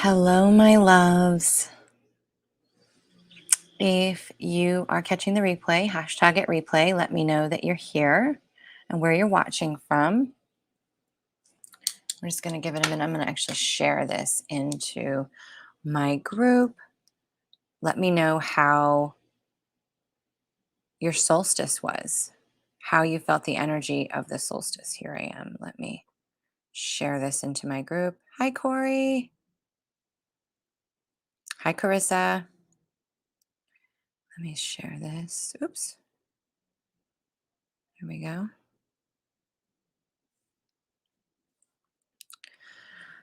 Hello, my loves. If you are catching the replay, hashtag it replay. Let me know that you're here and where you're watching from. I'm just going to give it a minute. I'm going to actually share this into my group. Let me know how your solstice was, how you felt the energy of the solstice. Here I am. Let me share this into my group. Hi, Corey. Hi, Carissa. Let me share this. Oops. Here we go.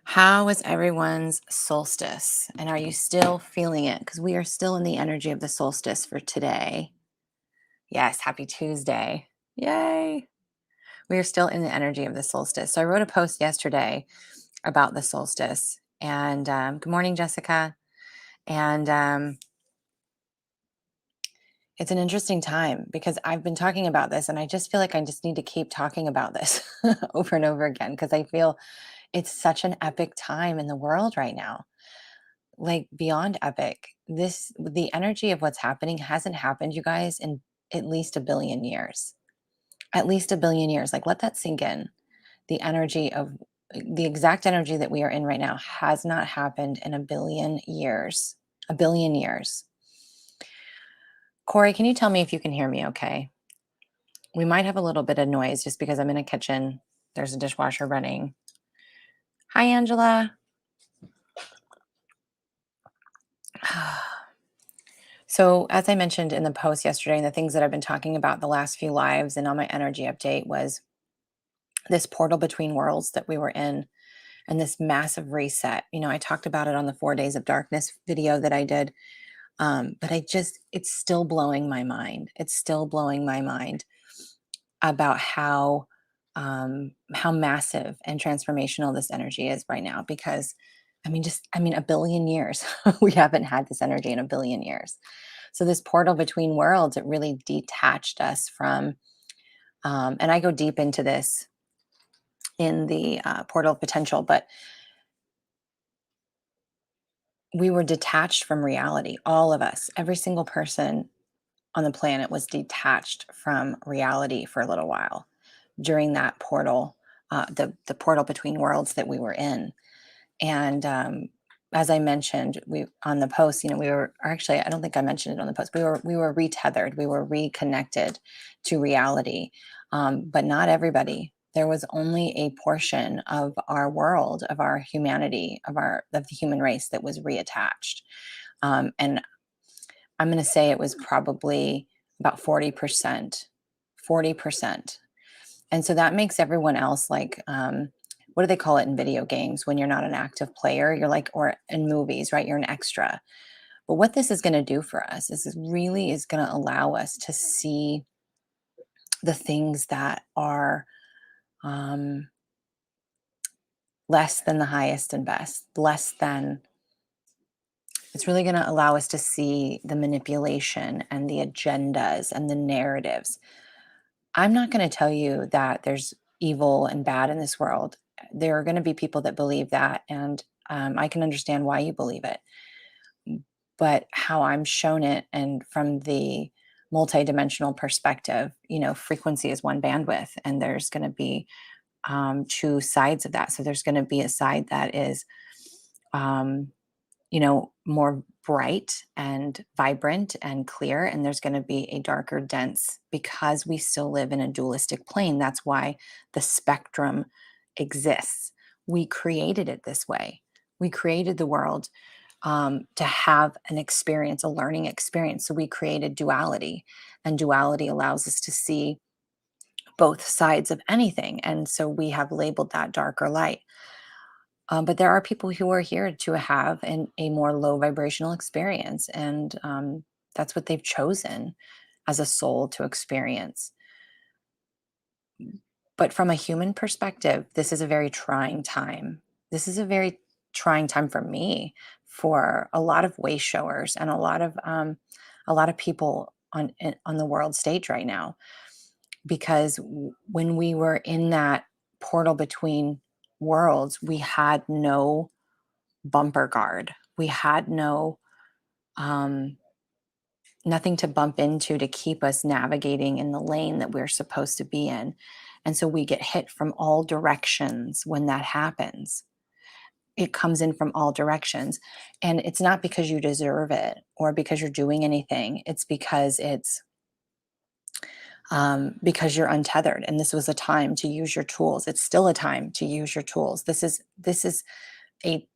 How was everyone's solstice? And are you still feeling it? Because we are still in the energy of the solstice for today. Yes, happy Tuesday. Yay. We are still in the energy of the solstice. So I wrote a post yesterday about the solstice. And good morning, Jessica. And it's an interesting time because I've been talking about this and I just feel like I just need to keep talking about this over and over again because I feel it's such an epic time in the world right now. Like beyond epic. The energy of what's happening hasn't happened, you guys, in at least a billion years. At least a billion years. Like let that sink in. The energy of the exact energy that we are in right now has not happened in a billion years. A billion years. Corey, can you tell me if you can hear me okay? We might have a little bit of noise just because I'm in a kitchen. There's a dishwasher running. Hi, Angela. So, as I mentioned in the post yesterday, and the things that I've been talking about the last few lives and on my energy update was this portal between worlds that we were in and this massive reset. I talked about it on the 4 Days of Darkness video that I did. But it's still blowing my mind. It's still blowing my mind about how massive and transformational this energy is right now. Because a billion years, we haven't had this energy in a billion years. So this portal between worlds, it really detached us from, and I go deep into this in the portal of potential, but we were detached from reality. All of us, every single person on the planet was detached from reality for a little while during that portal, the portal between worlds that we were in. And as I mentioned, we on the post, we were actually, I don't think I mentioned it on the post. We were retethered, we were reconnected to reality, but not everybody. There was only a portion of our world, of our humanity, of the human race that was reattached. And I'm going to say it was probably about 40%, 40%. And so that makes everyone else like, what do they call it in video games when you're not an active player? You're like, or in movies, right? You're an extra. But what this is going to do for us is going to allow us to see the things that are um, less than the highest and best, less than. It's really going to allow us to see the manipulation and the agendas and the narratives. I'm not going to tell you that there's evil and bad in this world. There are going to be people that believe that, and I can understand why you believe it. But how I'm shown it, and from the multidimensional perspective, frequency is one bandwidth, and there's going to be two sides of that. So there's going to be a side that is um, more bright and vibrant and clear. And there's going to be a darker, dense, because we still live in a dualistic plane. That's why the spectrum exists. We created it this way. We created the world to have an experience, a learning experience. So we created duality, and duality allows us to see both sides of anything. And so we have labeled that dark or light. But there are people who are here to have a more low vibrational experience. And that's what they've chosen as a soul to experience. But from a human perspective, this is a very trying time. This is a very trying time for me, for a lot of way showers, and a lot of people on the world stage right now. Because when we were in that portal between worlds, we had no bumper guard. We had nothing to bump into to keep us navigating in the lane that we're supposed to be in. And so we get hit from all directions when that happens. It comes in from all directions. And it's not because you deserve it or because you're doing anything. It's because you're untethered. And this was a time to use your tools. It's still a time to use your tools. This is a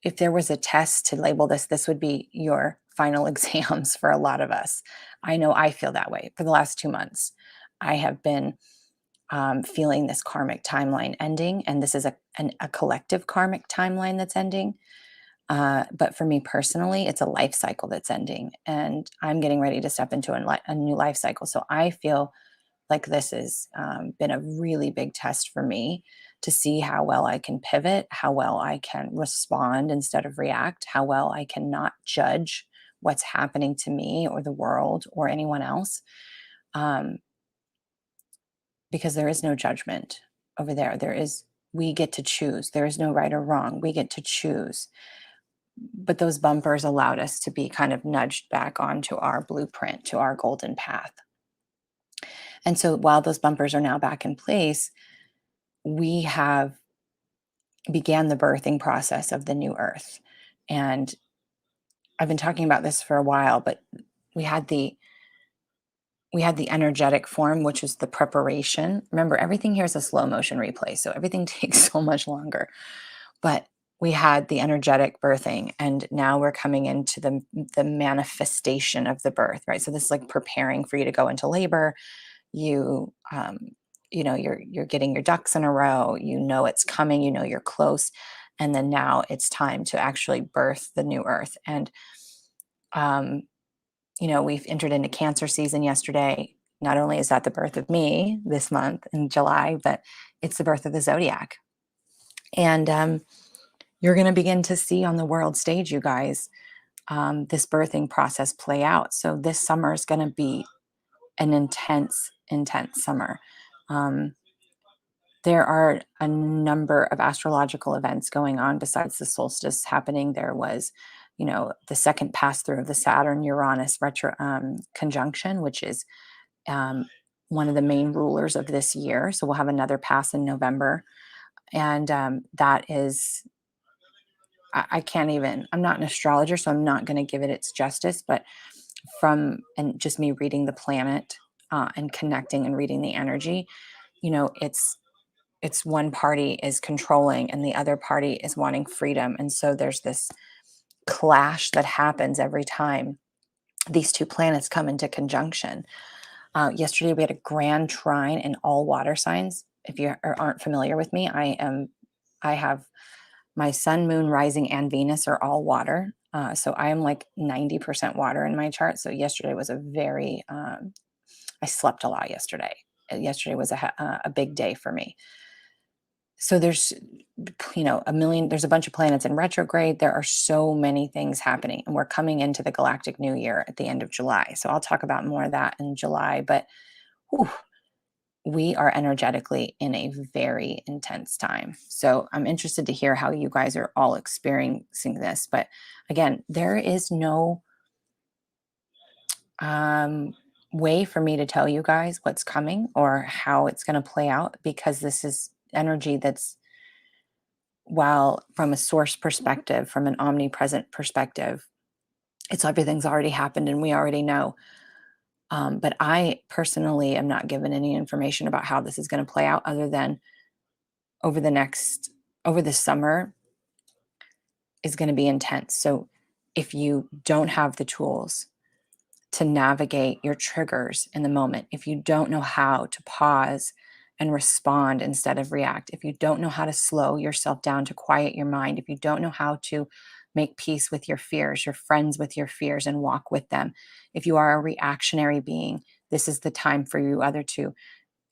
if there was a test to label this, this would be your final exams for a lot of us. I know I feel that way. For the last 2 months, I have been feeling this karmic timeline ending, and this is a collective karmic timeline that's ending. But for me personally, it's a life cycle that's ending, and I'm getting ready to step into a new life cycle. So I feel like this has been a really big test for me to see how well I can pivot, how well I can respond instead of react, how well I can not judge what's happening to me or the world or anyone else. Um, because there is no judgment over there. We get to choose. There is no right or wrong. We get to choose. But those bumpers allowed us to be kind of nudged back onto our blueprint, to our golden path. And so while those bumpers are now back in place, we have began the birthing process of the new earth. And I've been talking about this for a while, but we had the energetic form, which is the preparation. Remember, everything here is a slow motion replay, so everything takes so much longer. But we had the energetic birthing, and now we're coming into the manifestation of the birth, right? So this is like preparing for you to go into labor. You you're getting your ducks in a row. You know it's coming. You know you're close, and then now it's time to actually birth the new earth. And we've entered into Cancer season yesterday. Not only is that the birth of me this month in July, but it's the birth of the zodiac. And you're going to begin to see on the world stage, you guys, this birthing process play out. So this summer is going to be an intense, intense summer. There are a number of astrological events going on besides the solstice happening. There was, the second pass through of the Saturn-Uranus retro conjunction, which is one of the main rulers of this year. So we'll have another pass in November. And that is, I can't even, I'm not an astrologer, so I'm not going to give it its justice. But and just me reading the planet and connecting and reading the energy, it's one party is controlling and the other party is wanting freedom. And so there's this clash that happens every time these two planets come into conjunction. Yesterday, we had a grand trine in all water signs. If you aren't familiar with me, I have my sun, moon, rising, and Venus are all water. So I am like 90% water in my chart. So yesterday was I slept a lot yesterday. Yesterday was a big day for me. So there's, there's a bunch of planets in retrograde. There are so many things happening, and we're coming into the galactic new year at the end of July. So I'll talk about more of that in July, but we are energetically in a very intense time. So I'm interested to hear how you guys are all experiencing this. But again, there is no way for me to tell you guys what's coming or how it's going to play out, because this is energy that's, while from a source perspective, from an omnipresent perspective, everything's already happened and we already know. But I personally am not given any information about how this is going to play out, other than over the summer is going to be intense. So if you don't have the tools to navigate your triggers in the moment, if you don't know how to pause and respond instead of react, if you don't know how to slow yourself down to quiet your mind, if you don't know how to make peace with your fears, you're friends with your fears and walk with them, if you are a reactionary being, this is the time for you either to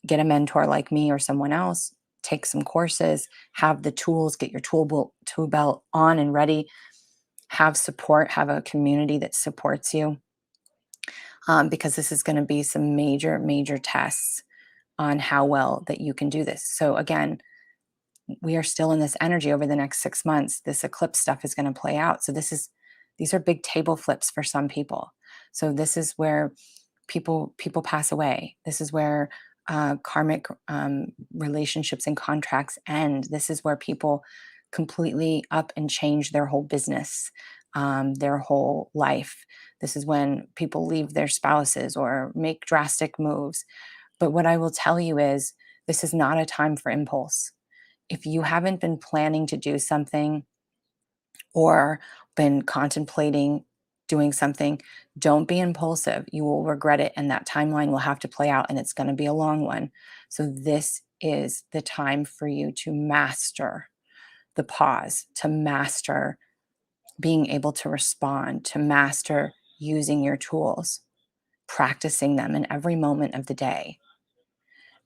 get a mentor like me or someone else, take some courses, have the tools, get your tool belt on and ready, have support, have a community that supports you. Because this is going to be some major, major tests on how well that you can do this. So again, we are still in this energy over the next 6 months. This eclipse stuff is going to play out. So these are big table flips for some people. So this is where people pass away. This is where karmic relationships and contracts end. This is where people completely up and change their whole business, their whole life. This is when people leave their spouses or make drastic moves. But what I will tell you is, this is not a time for impulse. If you haven't been planning to do something or been contemplating doing something, don't be impulsive. You will regret it, and that timeline will have to play out, and it's going to be a long one. So, this is the time for you to master the pause, to master being able to respond, to master using your tools, practicing them in every moment of the day.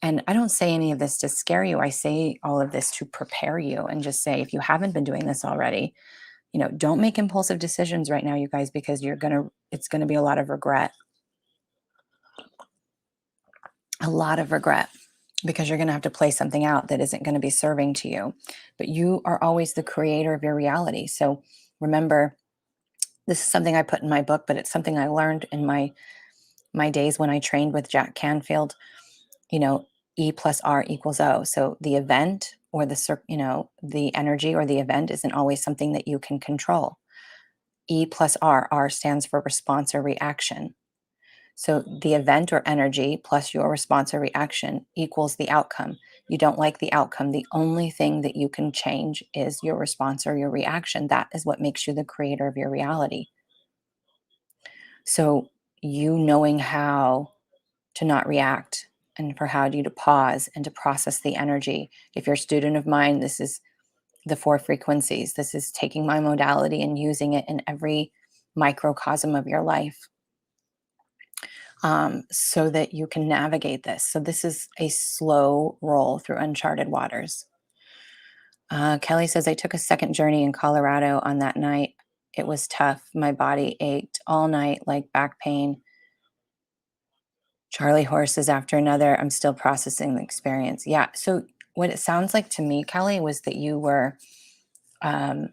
And I don't say any of this to scare you. I say all of this to prepare you and just say, if you haven't been doing this already, don't make impulsive decisions right now, you guys, because it's going to be a lot of regret, because you're going to have to play something out that isn't going to be serving to you. But you are always the creator of your reality. So remember, this is something I put in my book, but it's something I learned in my days when I trained with Jack Canfield. E plus R equals O. So the event or the energy or the event isn't always something that you can control. E plus R stands for response or reaction. So the event or energy plus your response or reaction equals the outcome. You don't like the outcome. The only thing that you can change is your response or your reaction. That is what makes you the creator of your reality. So you knowing how to not react, and for how you to pause and to process the energy. If you're a student of mine, this is the 4 frequencies. This is taking my modality and using it in every microcosm of your life, so that you can navigate this. So this is a slow roll through uncharted waters. Kelly says, I took a second journey in Colorado on that night. It was tough. My body ached all night, like back pain. Charlie horses after another. I'm still processing the experience. Yeah. So what it sounds like to me, Kelly, was that um,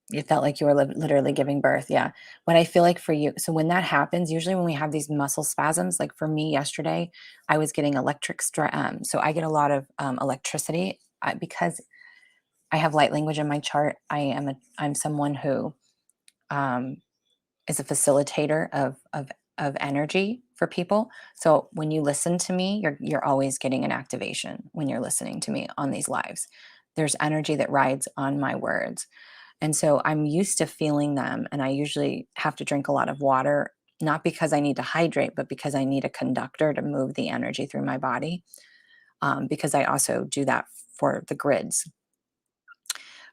you felt like you were literally giving birth. Yeah. What I feel like for you, so when that happens, usually when we have these muscle spasms, like for me yesterday, I was getting so I get a lot of electricity because I have light language in my chart. I'm someone who um, is a facilitator of energy for people. So when you listen to me, you're always getting an activation when you're listening to me on these lives. There's energy that rides on my words. And so I'm used to feeling them, and I usually have to drink a lot of water, not because I need to hydrate, but because I need a conductor to move the energy through my body. Because I also do that for the grids.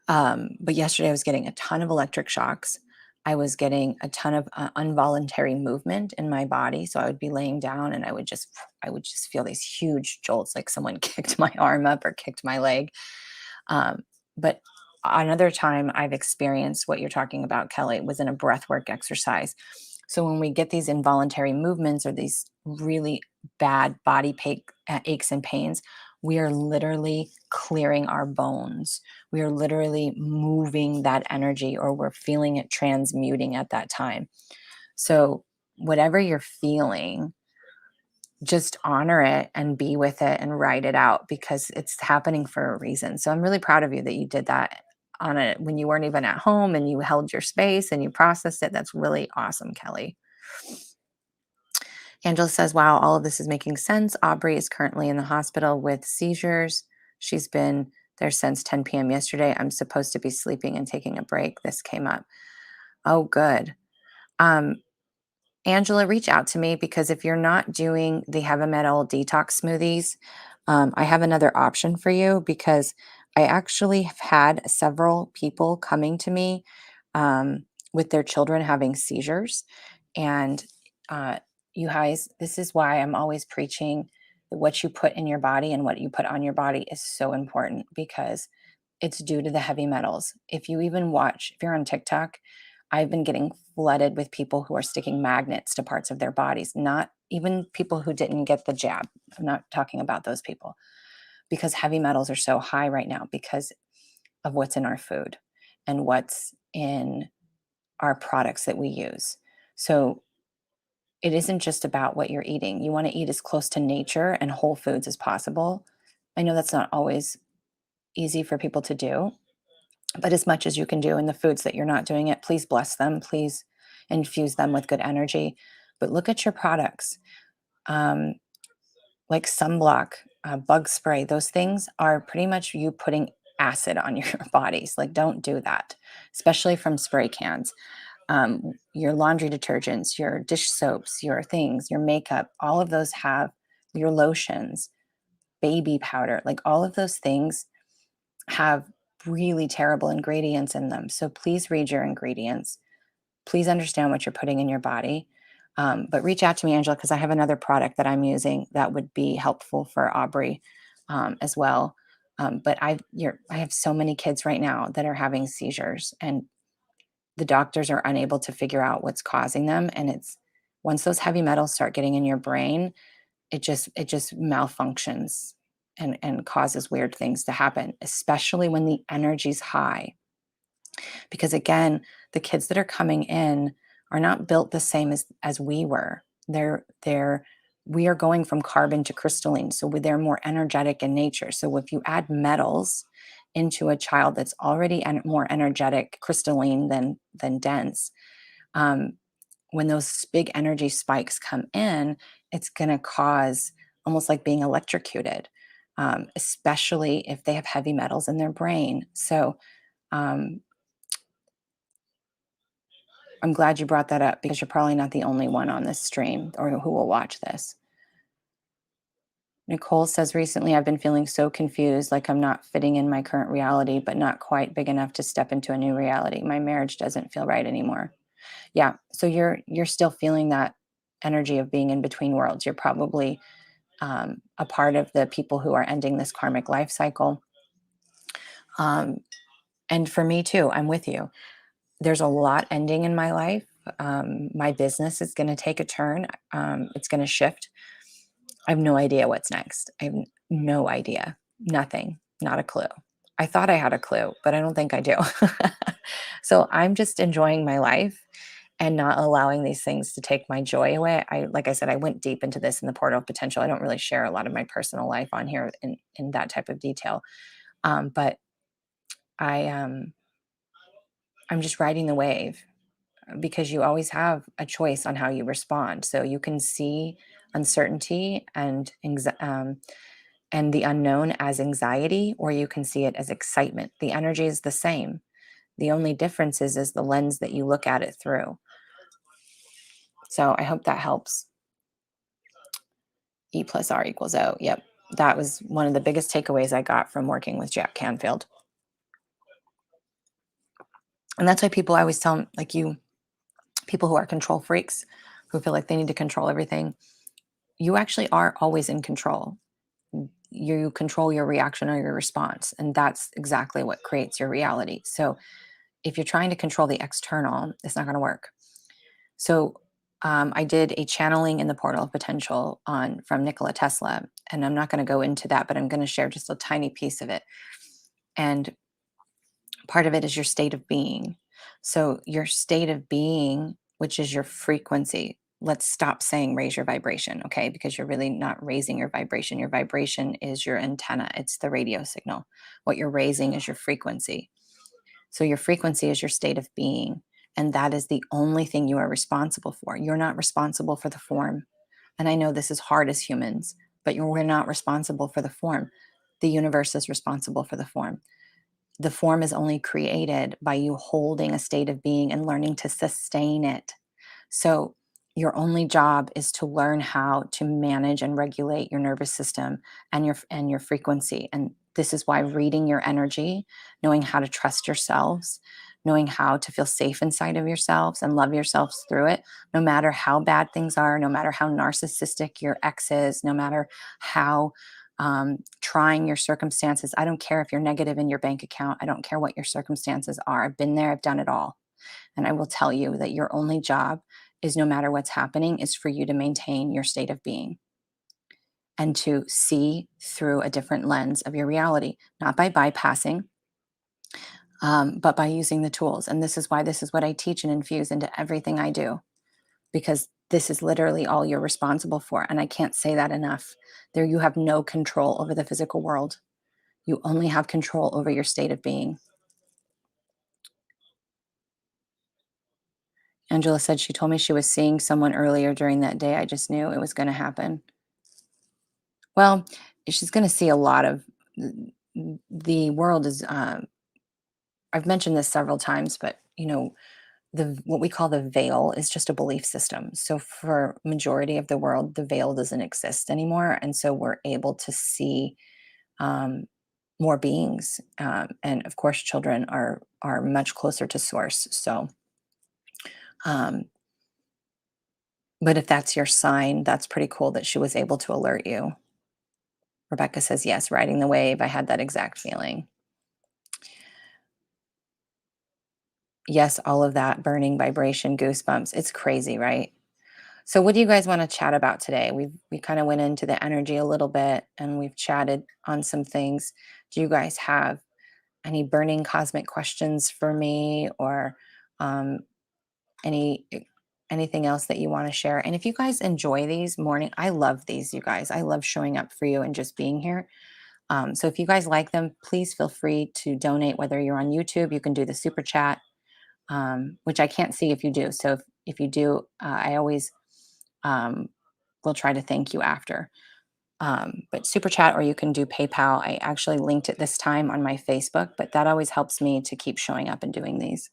But yesterday I was getting a ton of electric shocks. I was getting a ton of involuntary movement in my body. So I would be laying down and I would just feel these huge jolts, like someone kicked my arm up or kicked my leg. But another time I've experienced what you're talking about, Kelly, was in a breathwork exercise. So when we get these involuntary movements or these really bad aches and pains, we are literally clearing our bones. We are literally moving that energy, or we're feeling it transmuting at that time. So whatever you're feeling, just honor it and be with it and write it out, because it's happening for a reason. So I'm really proud of you that you did that when you weren't even at home, and you held your space and you processed it. That's really awesome, Kelly. Angela says, wow, all of this is making sense. Aubrey is currently in the hospital with seizures. She's been there since 10 p.m. yesterday. I'm supposed to be sleeping and taking a break. This came up. Oh, good. Angela, reach out to me, because if you're not doing the heavy metal detox smoothies, I have another option for you, because I actually have had several people coming to me with their children having seizures. And you guys, this is why I'm always preaching that what you put in your body and what you put on your body is so important, because it's due to the heavy metals. If you're on TikTok, I've been getting flooded with people who are sticking magnets to parts of their bodies, not even people who didn't get the jab. I'm not talking about those people, because heavy metals are so high right now, because of what's in our food and what's in our products that we use. So it isn't just about what you're eating. You want to eat as close to nature and whole foods as possible. I know that's not always easy for people to do, but as much as you can do in the foods that you're not doing it, please bless them. Please infuse them with good energy. But look at your products, um, like sunblock, bug spray. Those things are pretty much you putting acid on your bodies. Like, don't do that, especially from spray cans. Your laundry detergents, your dish soaps, your things, your makeup, all of those have your lotions, baby powder, like all of those things have really terrible ingredients in them. So please read your ingredients. Please understand what you're putting in your body. But reach out to me, Angela, because I have another product that I'm using that would be helpful for Aubrey as well. But I have so many kids right now that are having seizures, and the doctors are unable to figure out what's causing them. And it's once those heavy metals start getting in your brain, it just malfunctions and causes weird things to happen, especially when the energy's high. Because again, the kids that are coming in are not built the same as we were. They're we are going from carbon to crystalline, so they're more energetic in nature. So if you add metals into a child that's already more energetic, crystalline than dense, um, when those big energy spikes come in, it's going to cause almost like being electrocuted, especially if they have heavy metals in their brain. So um, I'm glad you brought that up because you're probably not the only one on this stream or who will watch this. Nicole says, recently I've been feeling so confused, like I'm not fitting in my current reality, but not quite big enough to step into a new reality. My marriage doesn't feel right anymore. Yeah. So you're still feeling that energy of being in between worlds. You're probably a part of the people who are ending this karmic life cycle. And for me too, I'm with you. There's a lot ending in my life. My business is going to take a turn. It's going to shift. I have no idea what's next. I have no idea. Nothing. Not a clue. I thought I had a clue, but I don't think I do. So I'm just enjoying my life and not allowing these things to take my joy away. Like I said, I went deep into this in the portal of potential. I don't really share a lot of my personal life on here in that type of detail. But I'm just riding the wave because you always have a choice on how you respond. So you can see uncertainty and the unknown as anxiety, or you can see it as excitement. The energy is the same. The only difference is the lens that you look at it through. So I hope that helps. E plus R equals O. Yep. That was one of the biggest takeaways I got from working with Jack Canfield. And that's why people, I always tell them, like you, people who are control freaks, who feel like they need to control everything, you actually are always in control. You control your reaction or your response. And that's exactly what creates your reality. So if you're trying to control the external, it's not going to work. So I did a channeling in the portal of potential from Nikola Tesla, and I'm not going to go into that, but I'm going to share just a tiny piece of it. And part of it is your state of being. So your state of being, which is your frequency. Let's stop saying raise your vibration, okay? Because you're really not raising your vibration. Your vibration is your antenna. It's the radio signal. What you're raising is your frequency. So your frequency is your state of being. And that is the only thing you are responsible for. You're not responsible for the form. And I know this is hard as humans, but we're not responsible for the form. The universe is responsible for the form. The form is only created by you holding a state of being and learning to sustain it. So your only job is to learn how to manage and regulate your nervous system and your frequency. And this is why reading your energy, knowing how to trust yourselves, knowing how to feel safe inside of yourselves and love yourselves through it, no matter how bad things are, no matter how narcissistic your ex is, no matter how trying your circumstances. I don't care if you're negative in your bank account. I don't care what your circumstances are. I've been there, I've done it all. And I will tell you that your only job is, no matter what's happening, is for you to maintain your state of being and to see through a different lens of your reality, not by bypassing, but by using the tools. And this is why this is what I teach and infuse into everything I do, because this is literally all you're responsible for. And I can't say that enough. There, you have no control over the physical world. You only have control over your state of being. Angela said she told me she was seeing someone earlier during that day. I just knew it was going to happen. Well, she's going to see a lot of the world is. I've mentioned this several times, but the what we call the veil is just a belief system. So for majority of the world, the veil doesn't exist anymore, and so we're able to see um, more beings. And of course, children are much closer to source. So, um, but if that's your sign, that's pretty cool that she was able to alert you. Rebecca says yes, riding the wave. I had that exact feeling. Yes, all of that burning vibration, goosebumps. It's crazy, right? So what do you guys want to chat about today? We kind of went into the energy a little bit and we've chatted on some things. Do you guys have any burning cosmic questions for me, or um, any anything else that you want to share? And if you guys enjoy these morning, I love these, you guys. I love showing up for you and just being here. So if you guys like them, please feel free to donate. Whether you're on YouTube, you can do the super chat, which I can't see if you do. So if you do, I always um, will try to thank you after. But super chat, or you can do PayPal. I actually linked it this time on my Facebook, but that always helps me to keep showing up and doing these.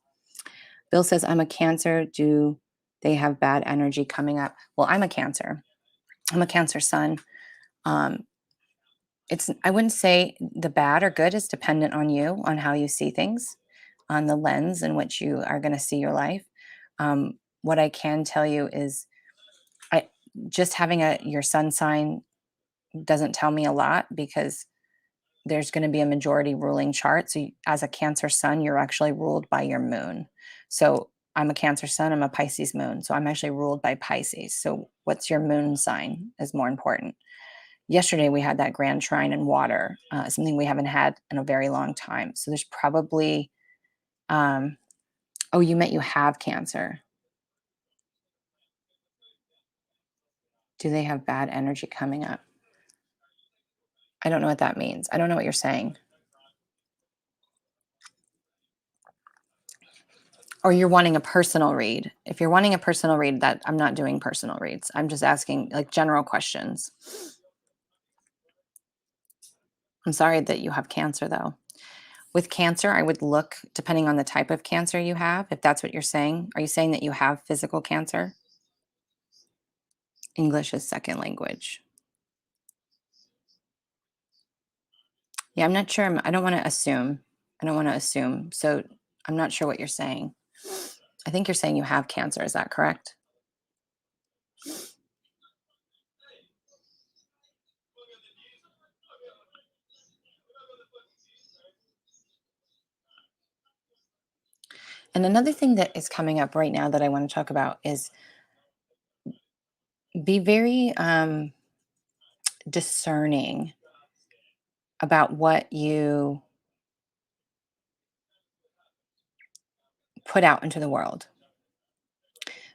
Bill says, I'm a Cancer. Do they have bad energy coming up? Well, I'm a Cancer. I'm a Cancer sun. Um, I wouldn't say the bad or good is dependent on you, on how you see things, on the lens in which you are going to see your life. What I can tell you is, I just having your sun sign doesn't tell me a lot, because there's going to be a majority ruling chart. So as a Cancer sun, you're actually ruled by your moon. So I'm a Cancer sun, I'm a Pisces moon. So I'm actually ruled by Pisces. So what's your moon sign is more important. Yesterday we had that grand trine in water, something we haven't had in a very long time. So there's probably, oh, you meant you have Cancer. Do they have bad energy coming up? I don't know what that means. I don't know what you're saying. Or you're wanting a personal read. If you're wanting a personal read, that I'm not doing personal reads. I'm just asking like general questions. I'm sorry that you have Cancer though. With Cancer, I would look depending on the type of Cancer you have, if that's what you're saying. Are you saying that you have physical Cancer? English is second language. Yeah, I'm not sure. I don't want to assume. I don't want to assume. So I'm not sure what you're saying. I think you're saying you have Cancer. Is that correct? And another thing that is coming up right now that I want to talk about is, be very discerning about what you put out into the world,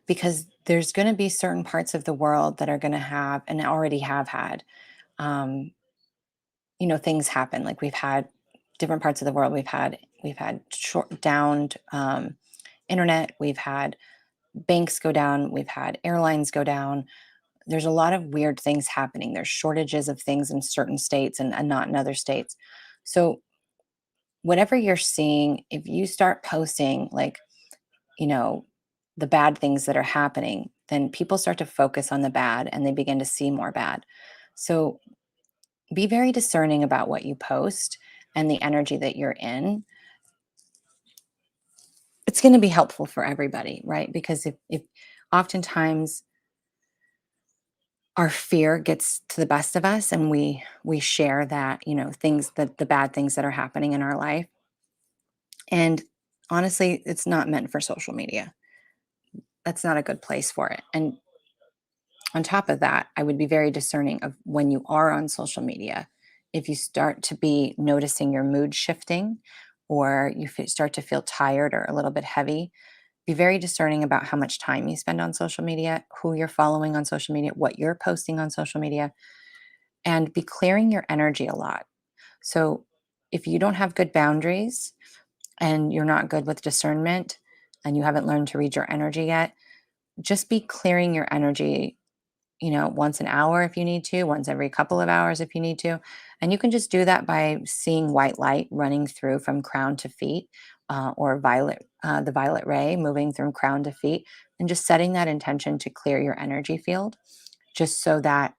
because there's going to be certain parts of the world that are going to have, and already have had, um, things happen. Like we've had different parts of the world. We've had short downed internet. We've had banks go down. We've had airlines go down. There's a lot of weird things happening. There's shortages of things in certain states, and not in other states. So whatever you're seeing, if you start posting like, you know, the bad things that are happening, then people start to focus on the bad and they begin to see more bad. So be very discerning about what you post and the energy that you're in. It's going to be helpful for everybody, right? Because if oftentimes our fear gets to the best of us, and we share that, things, that the bad things that are happening in our life. And honestly, it's not meant for social media. That's not a good place for it. And on top of that, I would be very discerning of when you are on social media. If you start to be noticing your mood shifting, or you start to feel tired or a little bit heavy, be very discerning about how much time you spend on social media, who you're following on social media, what you're posting on social media, and be clearing your energy a lot. So if you don't have good boundaries and you're not good with discernment and you haven't learned to read your energy yet, just be clearing your energy, once an hour if you need to, once every couple of hours if you need to. And you can just do that by seeing white light running through from crown to feet, or the violet ray moving from crown to feet, and just setting that intention to clear your energy field, just so that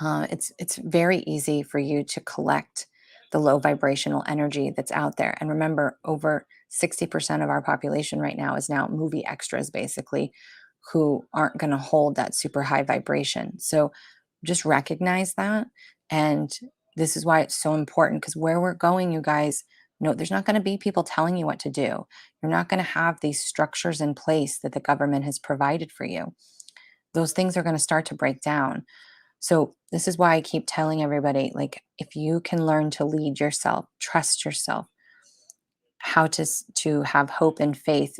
it's very easy for you to collect the low vibrational energy that's out there. And remember, over 60% of our population right now is now movie extras, basically, who aren't going to hold that super high vibration. So just recognize that. And this is why it's so important, because where we're going, you guys, no, there's not going to be people telling you what to do. You're not going to have these structures in place that the government has provided for you. Those things are going to start to break down. So this is why I keep telling everybody, like, if you can learn to lead yourself, trust yourself, how to have hope and faith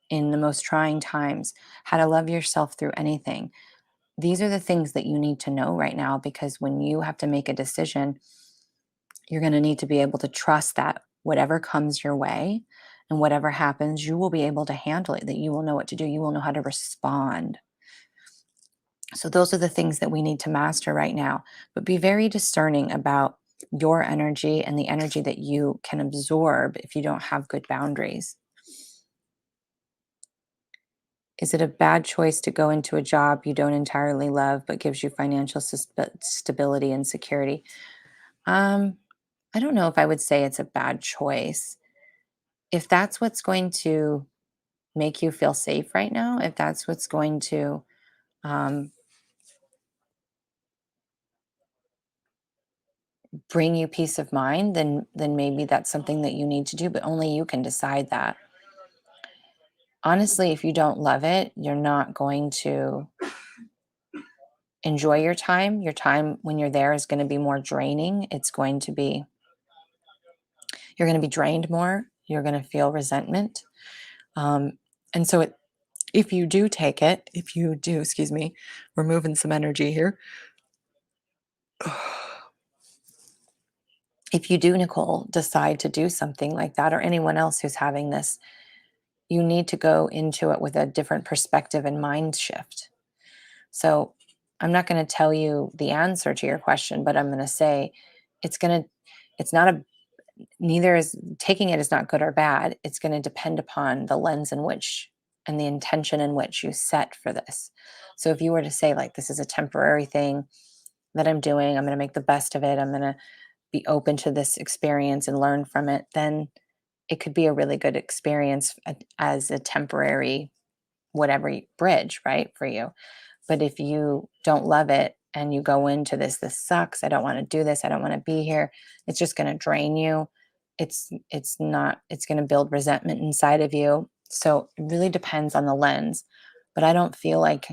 in the most trying times, how to love yourself through anything. These are the things that you need to know right now, because when you have to make a decision, you're going to need to be able to trust that whatever comes your way and whatever happens, you will be able to handle it, that you will know what to do, you will know how to respond. So those are the things that we need to master right now. But be very discerning about your energy and the energy that you can absorb if you don't have good boundaries. Is it a bad choice to go into a job you don't entirely love but gives you financial stability and security? Um, I don't know if I would say it's a bad choice. If that's what's going to make you feel safe right now, if that's what's going to um, bring you peace of mind, then maybe that's something that you need to do, but only you can decide that. Honestly, if you don't love it, you're not going to enjoy your time. Your time when you're there is going to be more draining. You're going to be drained more. You're going to feel resentment. Um, and so if you do take it, if you do, excuse me, we're moving some energy here. If you do, Nicole, decide to do something like that, or anyone else who's having this, you need to go into it with a different perspective and mind shift. So I'm not going to tell you the answer to your question, but I'm going to say it's not a, neither is taking it is not good or bad. It's going to depend upon the lens in which and the intention in which you set for this. So if you were to say, like, this is a temporary thing that I'm doing, I'm going to make the best of it, I'm going to be open to this experience and learn from it, then it could be a really good experience as a temporary whatever bridge, right, for you. But if you don't love it and you go into this sucks, I don't want to do this, I don't want to be here, it's just going to drain you. It's going to build resentment inside of you. So it really depends on the lens. But I don't feel like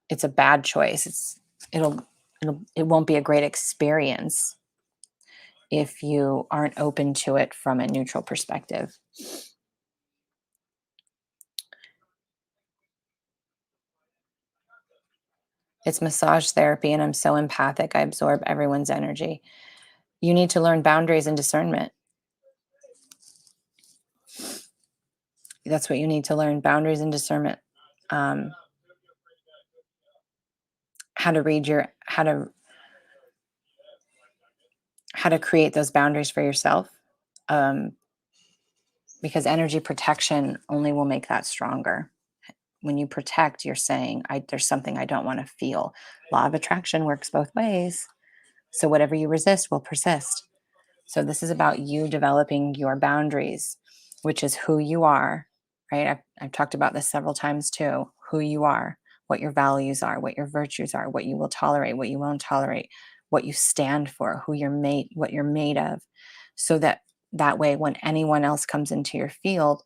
it's a bad choice. It'll it won't be a great experience if you aren't open to it from a neutral perspective. It's massage therapy, and I'm so empathic. I absorb everyone's energy. You need to learn boundaries and discernment. That's what you need to learn, boundaries and discernment. Um, how to read your, how to create those boundaries for yourself. Um, because energy protection only will make that stronger. When you protect, you're saying, there's something I don't want to feel. Law of attraction works both ways. So whatever you resist will persist. So this is about you developing your boundaries, which is who you are, right? I've talked about this several times too. Who you are, what your values are, what your virtues are, what you will tolerate, what you won't tolerate, what you stand for, what you're made of, so that way when anyone else comes into your field,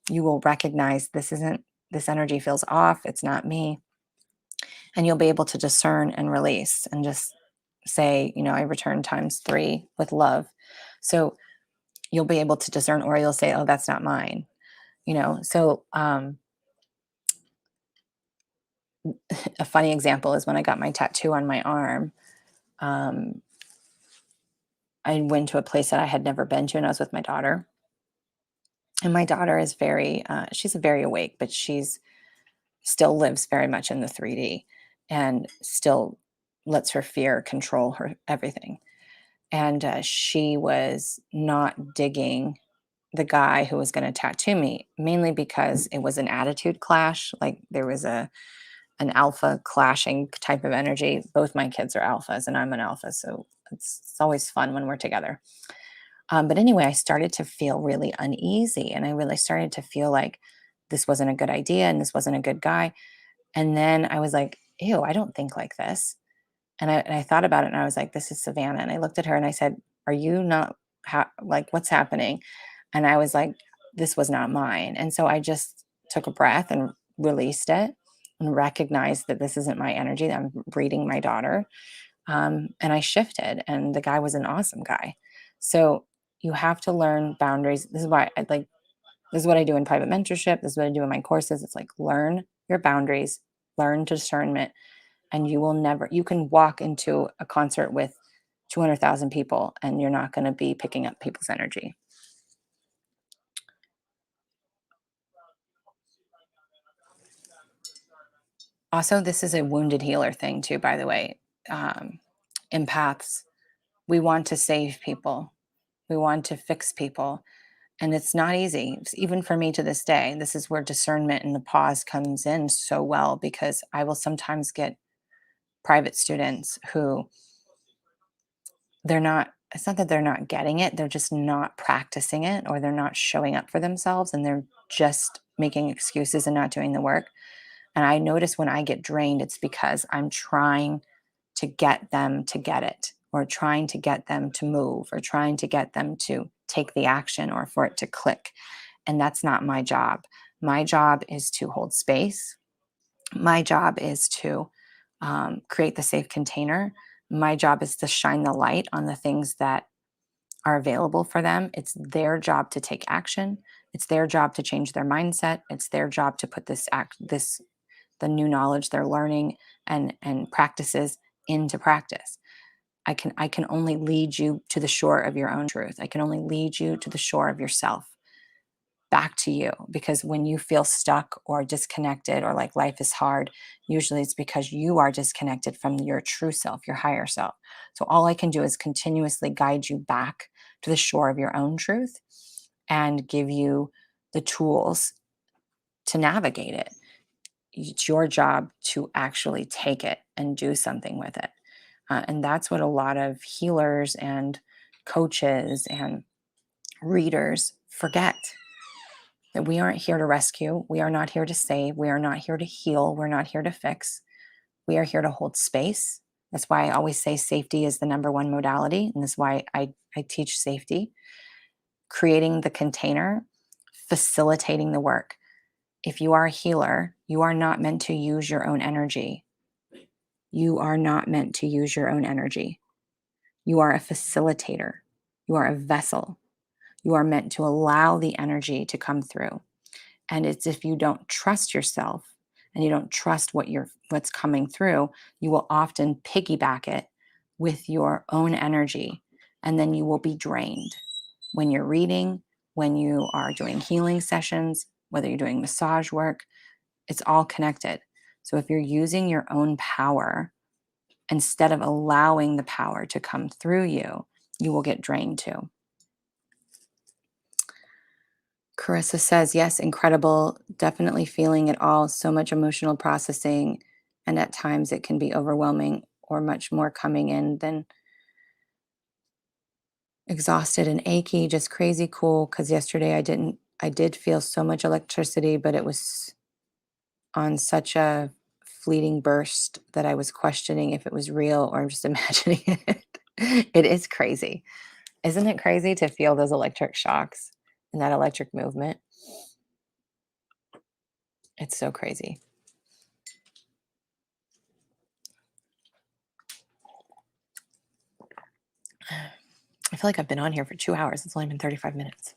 you will recognize this energy feels off. It's not me, and you'll be able to discern and release and just say, I return times 3 with love. So you'll be able to discern, or you'll say, oh, that's not mine. So a funny example is when I got my tattoo on my arm. um, I went to a place that I had never been to, and I was with my daughter. And my daughter is she's very awake, but she's still lives very much in the 3D, and still lets her fear control her everything. And she was not digging the guy who was going to tattoo me, mainly because it was an attitude clash. Like there was an alpha clashing type of energy. Both my kids are alphas, and I'm an alpha, so it's always fun when we're together. But anyway, I started to feel really uneasy, and I really started to feel like this wasn't a good idea and this wasn't a good guy. And then I was like, ew, I don't think like this. And I thought about it, and I was like, this is Savannah. And I looked at her and I said, are you not, like, what's happening? And I was like, this was not mine. And so I just took a breath and released it and recognized that this isn't my energy. I'm reading my daughter. And I shifted, and the guy was an awesome guy. So you have to learn boundaries. This is why this is what I do in private mentorship. This is what I do in my courses. It's like, learn your boundaries, learn discernment, and you can walk into a concert with 200,000 people and you're not going to be picking up people's energy. Also, this is a wounded healer thing too, by the way. Um, Empaths, we want to save people. We want to fix people. And it's not easy. Even for me to this day, this is where discernment and the pause comes in so well, because I will sometimes get private students who it's not that they're not getting it, they're just not practicing it, or they're not showing up for themselves, and they're just making excuses and not doing the work. And I notice when I get drained, it's because I'm trying to get them to get it, or trying to get them to move, or trying to get them to take the action, or for it to click. And that's not my job. My job is to hold space. My job is to create the safe container. My job is to shine the light on the things that are available for them. It's their job to take action. It's their job to change their mindset. It's their job to put the new knowledge they're learning and practices into practice. I can only lead you to the shore of your own truth. I can only lead you to the shore of yourself, back to you. Because when you feel stuck or disconnected, or like life is hard, usually it's because you are disconnected from your true self, your higher self. So all I can do is continuously guide you back to the shore of your own truth and give you the tools to navigate it. It's your job to actually take it and do something with it. And that's what a lot of healers and coaches and readers forget, that we aren't here to rescue. We are not here to save. We are not here to heal. We're not here to fix. We are here to hold space. That's why I always say safety is the number one modality. And that's why I teach safety, creating the container, facilitating the work. If you are a healer, you are not meant to use your own energy. You are not meant to use your own energy. You are a facilitator. You are a vessel. You are meant to allow the energy to come through. And it's, if you don't trust yourself and you don't trust what's coming through, you will often piggyback it with your own energy, and then you will be drained. When you're reading, when you are doing healing sessions, whether you're doing massage work, it's all connected. So if you're using your own power instead of allowing the power to come through you, you will get drained too. Carissa says, yes, incredible. Definitely feeling it all. So much emotional processing. And at times it can be overwhelming, or much more coming in than exhausted and achy. Just crazy cool. Because yesterday I did feel so much electricity, but it was on such a fleeting burst that I was questioning if it was real or I'm just imagining it. It is crazy. Isn't it crazy to feel those electric shocks and that electric movement? It's so crazy. I feel like I've been on here for 2 hours. It's only been 35 minutes.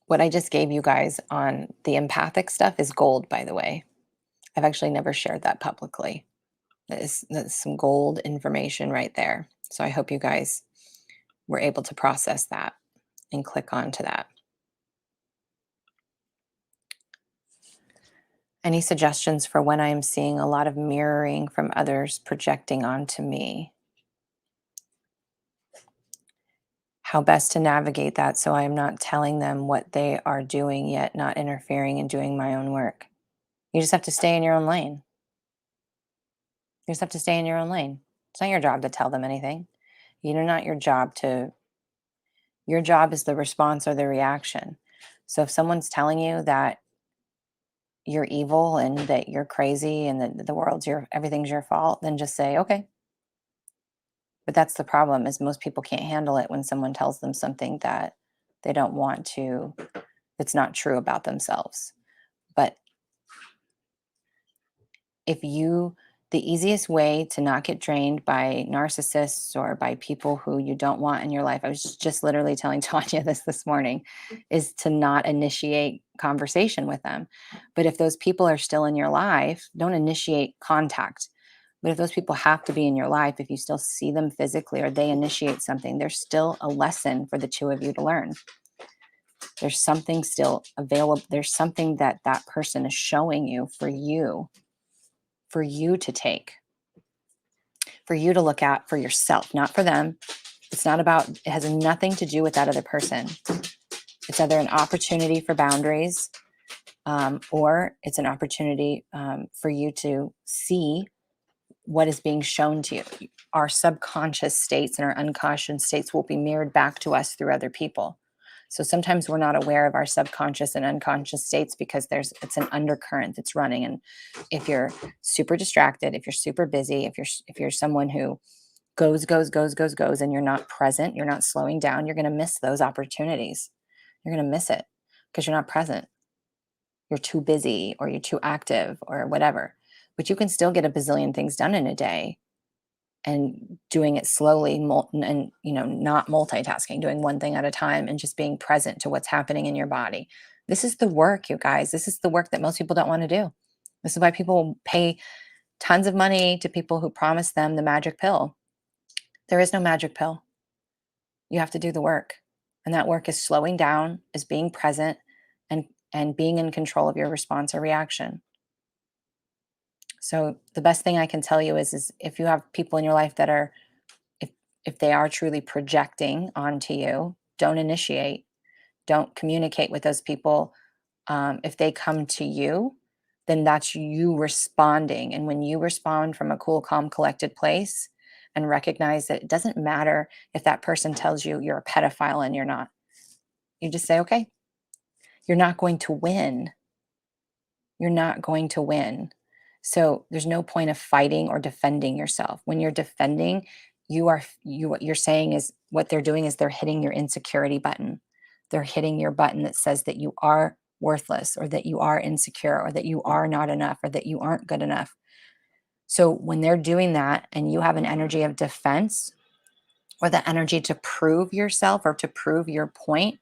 What I just gave you guys on the empathic stuff is gold, by the way. I've actually never shared that publicly. That's some gold information right there. So I hope you guys were able to process that and click onto that. Any suggestions for when I am seeing a lot of mirroring from others projecting onto me? How best to navigate that so I am not telling them what they are doing, yet not interfering and doing my own work? You just have to stay in your own lane. You just have to stay in your own lane. It's not your job to tell them anything. Not your job to, your job is the response or the reaction. So if someone's telling you that you're evil and that you're crazy and that the world's everything's your fault, then just say, okay. But that's the problem, is most people can't handle it when someone tells them something that they don't want to, that's not true about themselves. But the easiest way to not get drained by narcissists or by people who you don't want in your life, I was just literally telling Tanya this morning, is to not initiate conversation with them. But if those people are still in your life, don't initiate contact. But if those people have to be in your life, if you still see them physically or they initiate something, there's still a lesson for the two of you to learn. There's something still available. There's something that person is showing you for you to take, for you to look at for yourself, not for them. It has nothing to do with that other person. It's either an opportunity for boundaries, or it's an opportunity for you to see what is being shown to you. Our subconscious states and our unconscious states will be mirrored back to us through other people. So sometimes we're not aware of our subconscious and unconscious states because it's an undercurrent that's running. And if you're super distracted, if you're super busy, if you're someone who goes, and you're not present, you're not slowing down, you're going to miss those opportunities. You're going to miss it because you're not present. You're too busy or you're too active or whatever. But you can still get a bazillion things done in a day, and doing it slowly and not multitasking, doing one thing at a time and just being present to what's happening in your body. This is the work, you guys. This is the work that most people don't want to do. This is why people pay tons of money to people who promise them the magic pill. There is no magic pill. You have to do the work. And that work is slowing down, is being present, and being in control of your response or reaction. So the best thing I can tell you is if you have people in your life that are, if they are truly projecting onto you, don't initiate, don't communicate with those people. If they come to you, then that's you responding. And when you respond from a cool, calm, collected place and recognize that it doesn't matter if that person tells you you're a pedophile and you're not, you just say, okay, you're not going to win. You're not going to win. So there's no point of fighting or defending yourself. When you're defending, what you're saying is, what they're doing is they're hitting your insecurity button. They're hitting your button that says that you are worthless, or that you are insecure, or that you are not enough, or that you aren't good enough. So when they're doing that and you have an energy of defense, or the energy to prove yourself or to prove your point,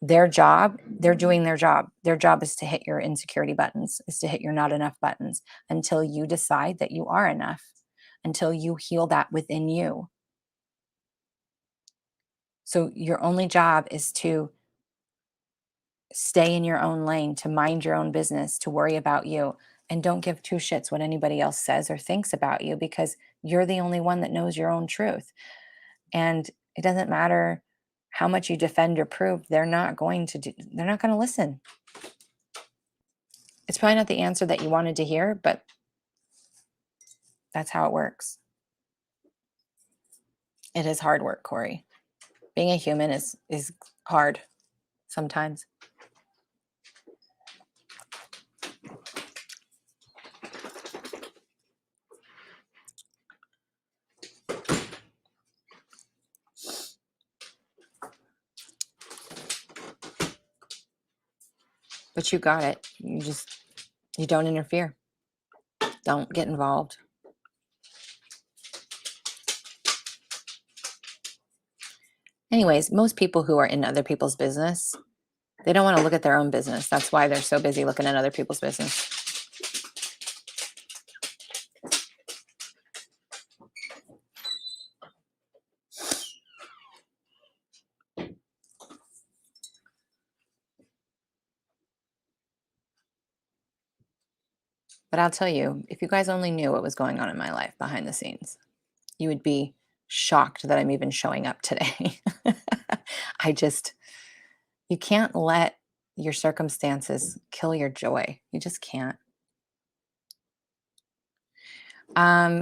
they're doing their job. Their job is to hit your insecurity buttons, is to hit your not enough buttons, until you decide that you are enough, until you heal that within you. So your only job is to stay in your own lane, to mind your own business, to worry about you, and don't give two shits what anybody else says or thinks about you, because you're the only one that knows your own truth. And it doesn't matter how much you defend or prove, they're not going to listen. It's probably not the answer that you wanted to hear, but that's how it works. It is hard work, Corey. Being a human is hard sometimes. But you got it. You don't interfere. Don't get involved. Anyways, most people who are in other people's business, they don't want to look at their own business. That's why they're so busy looking at other people's business. But I'll tell you, if you guys only knew what was going on in my life behind the scenes, you would be shocked that I'm even showing up today. I just, you can't let your circumstances kill your joy. You just can't.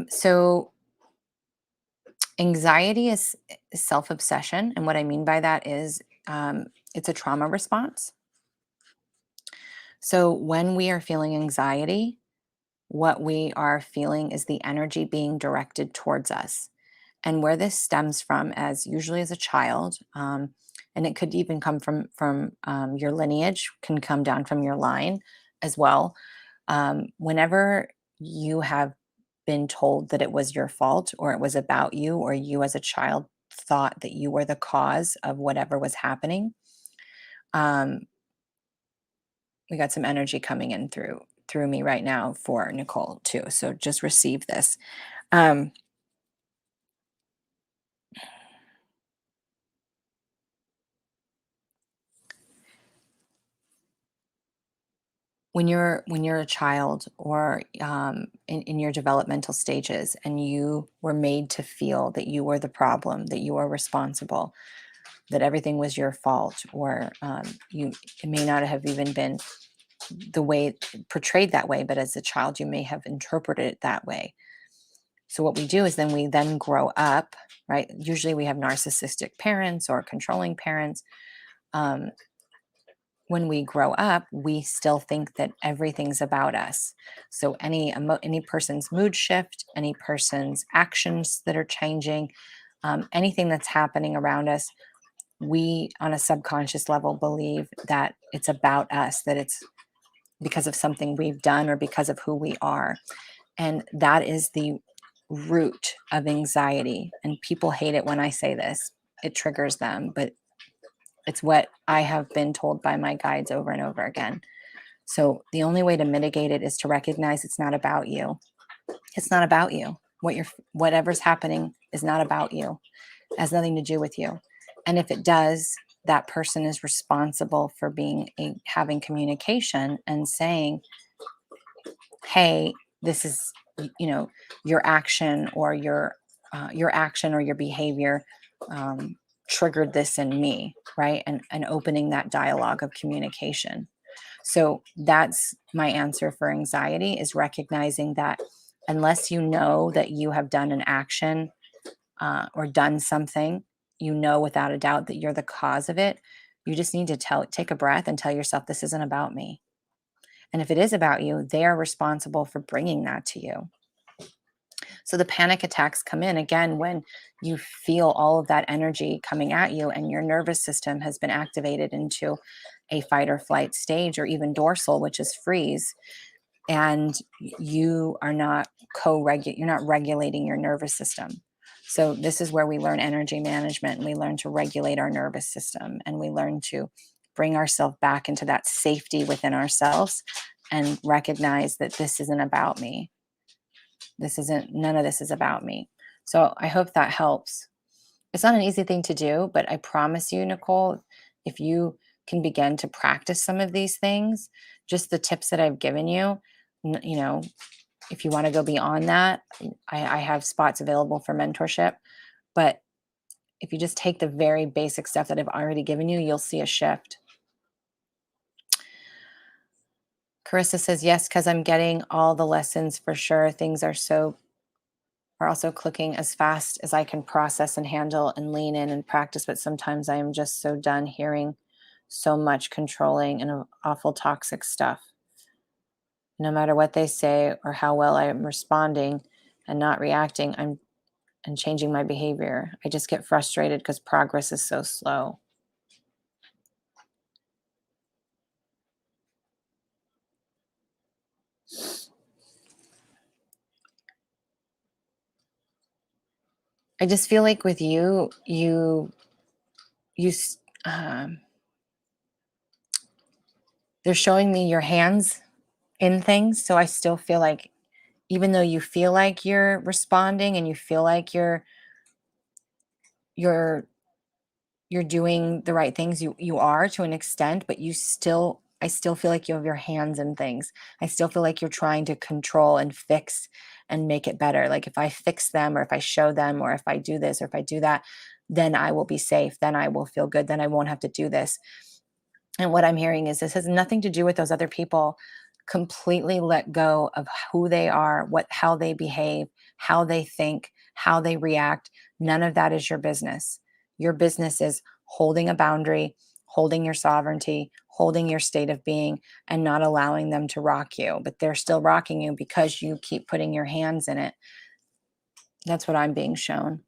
So anxiety is self-obsession. And what I mean by that is it's a trauma response. So when we are feeling anxiety, what we are feeling is the energy being directed towards us. And where this stems from, as usually as a child, and it could even come from your lineage, can come down from your line as well. Whenever you have been told that it was your fault or it was about you, or you as a child thought that you were the cause of whatever was happening, um, we got some energy coming in through me right now for Nicole too. So just receive this. Um, when you're a child, or in your developmental stages, and you were made to feel that you were the problem, that you were responsible, that everything was your fault, or you, it may not have even been the way portrayed that way, but as a child you may have interpreted it that way. So what we do is then we then grow up, right? Usually we have narcissistic parents or controlling parents. um, when we grow up, we still think that everything's about us. So any person's mood shift, any person's actions that are changing, anything that's happening around us, we on a subconscious level believe that it's about us, that it's because of something we've done or because of who we are. And that is the root of anxiety. And people hate it when I say this. It triggers them, but it's what I have been told by my guides over and over again. So the only way to mitigate it is to recognize it's not about you. It's not about you. Whatever's happening is not about you. It has nothing to do with you. And if it does, that person is responsible for having communication and saying, "Hey, this is, you know, your action or your action or your behavior um, triggered this in me," right? And opening that dialogue of communication. So that's my answer for anxiety, is recognizing that unless you know that you have done an action or done something, you know without a doubt that you're the cause of it. You just need to take a breath and tell yourself, this isn't about me. And if it is about you, they are responsible for bringing that to you. So the panic attacks come in again when you feel all of that energy coming at you and your nervous system has been activated into a fight or flight stage, or even dorsal, which is freeze, and you are not you're not regulating your nervous system. So this is where we learn energy management, and we learn to regulate our nervous system, and we learn to bring ourselves back into that safety within ourselves and recognize that this isn't about me. None of this is about me. So I hope that helps. It's not an easy thing to do, but I promise you, Nicole, if you can begin to practice some of these things, just the tips that I've given you, you know, if you want to go beyond that, I have spots available for mentorship. But if you just take the very basic stuff that I've already given you, you'll see a shift. Carissa says, yes, because I'm getting all the lessons for sure. Things are also clicking as fast as I can process and handle and lean in and practice. But sometimes I am just so done hearing so much controlling and awful toxic stuff. No matter what they say or how well I am responding and not reacting, and changing my behavior. I just get frustrated because progress is so slow. I just feel like with you you they're showing me your hands in things, so I still feel like, even though you feel like you're responding and you feel like you're you're doing the right things, you are to an extent, but I still feel like you have your hands in things. I still feel like you're trying to control and fix and make it better. Like, if I fix them, or if I show them, or if I do this, or if I do that, then I will be safe, then I will feel good, then I won't have to do this. And what I'm hearing is, this has nothing to do with those other people. Completely let go of who they are, how they behave, how they think, how they react. None of that is your business. Your business is holding a boundary, holding your sovereignty, holding your state of being, and not allowing them to rock you. But they're still rocking you because you keep putting your hands in it. That's what I'm being shown.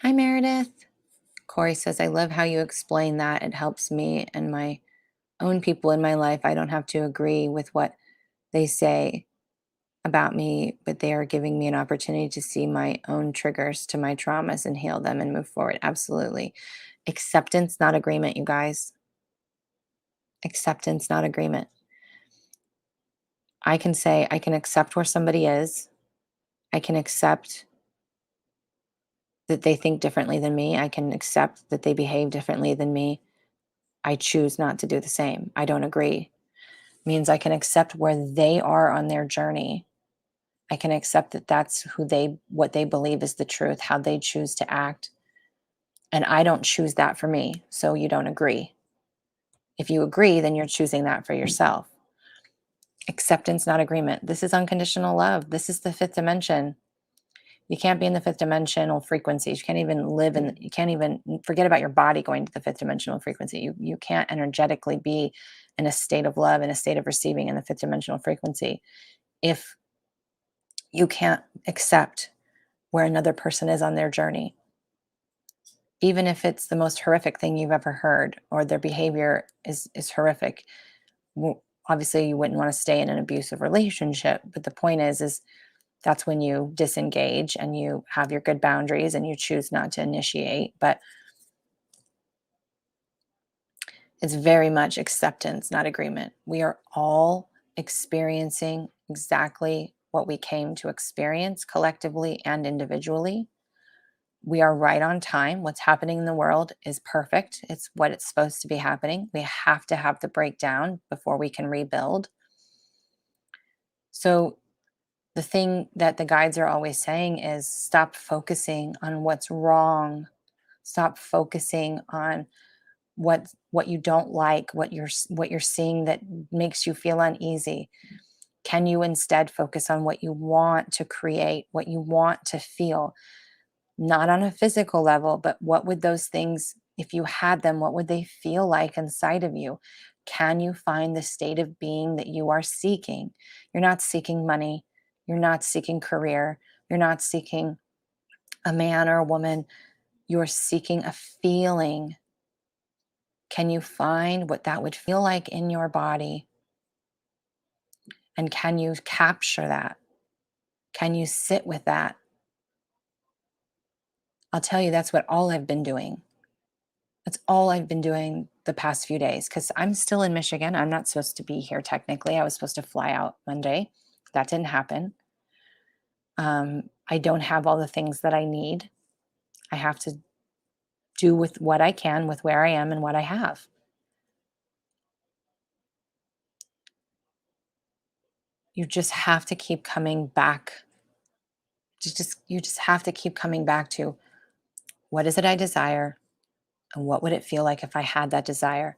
Hi, Meredith. Corey says, I love how you explain that. It helps me and my own people in my life. I don't have to agree with what they say about me, but they are giving me an opportunity to see my own triggers to my traumas and heal them and move forward. Absolutely. Acceptance, not agreement, you guys. Acceptance, not agreement. I can say, I can accept where somebody is. I can accept that they think differently than me. I can accept that they behave differently than me. I choose not to do the same. I don't agree. Means I can accept where they are on their journey. I can accept that that's what they believe is the truth, how they choose to act. And I don't choose that for me. So you don't agree. If you agree, then you're choosing that for yourself. Acceptance, not agreement. This is unconditional love. This is the fifth dimension. You can't be in the fifth dimensional frequencies. You can't even you can't even forget about your body going to the fifth dimensional frequency. You can't energetically be in a state of love, in a state of receiving in the fifth dimensional frequency, if you can't accept where another person is on their journey, even if it's the most horrific thing you've ever heard, or their behavior is horrific. Obviously you wouldn't want to stay in an abusive relationship, but the point is that's when you disengage and you have your good boundaries and you choose not to initiate. But it's very much acceptance, not agreement. We are all experiencing exactly what we came to experience, collectively and individually. We are right on time. What's happening in the world is perfect. It's what it's supposed to be happening. We have to have the breakdown before we can rebuild. So, the thing that the guides are always saying is, stop focusing on what's wrong. Stop focusing on what you don't like, what you're seeing that makes you feel uneasy. Can you instead focus on what you want to create, what you want to feel? Not on a physical level, but what would those things, if you had them, what would they feel like inside of you? Can you find the state of being that you are seeking? You're not seeking money. You're not seeking career. You're not seeking a man or a woman. You're seeking a feeling. Can you find what that would feel like in your body? And can you capture that? Can you sit with that? I'll tell you, that's what all I've been doing. That's all I've been doing the past few days, because I'm still in Michigan. I'm not supposed to be here technically. I was supposed to fly out Monday. That didn't happen. I don't have all the things that I need. I have to do with what I can, with where I am and what I have. You just have to keep coming back. You just have to keep coming back to, what is it I desire, and what would it feel like if I had that desire?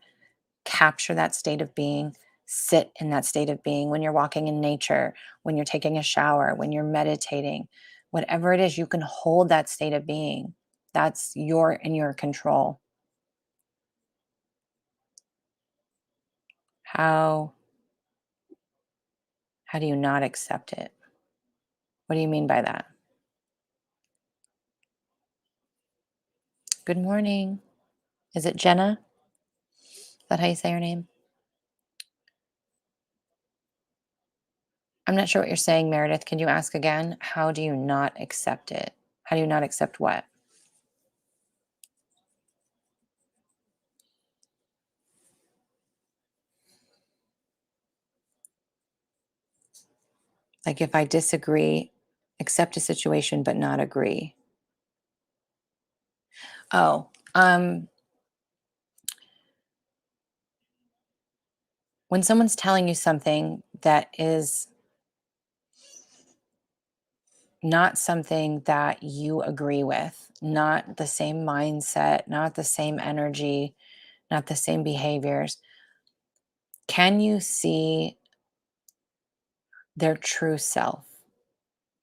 Capture that state of being, sit in that state of being when you're walking in nature, when you're taking a shower, when you're meditating, whatever it is, you can hold that state of being. That's in your control. How how do you not accept it? What do you mean by that? Good morning. Is it Jenna? that how you say her name? I'm not sure what you're saying, Meredith. Can you ask again? How do you not accept it? How do you not accept what? Like if I disagree, accept a situation but not agree. Oh, when someone's telling you something that is not something that you agree with, not the same mindset, not the same energy, not the same behaviors, can you see their true self?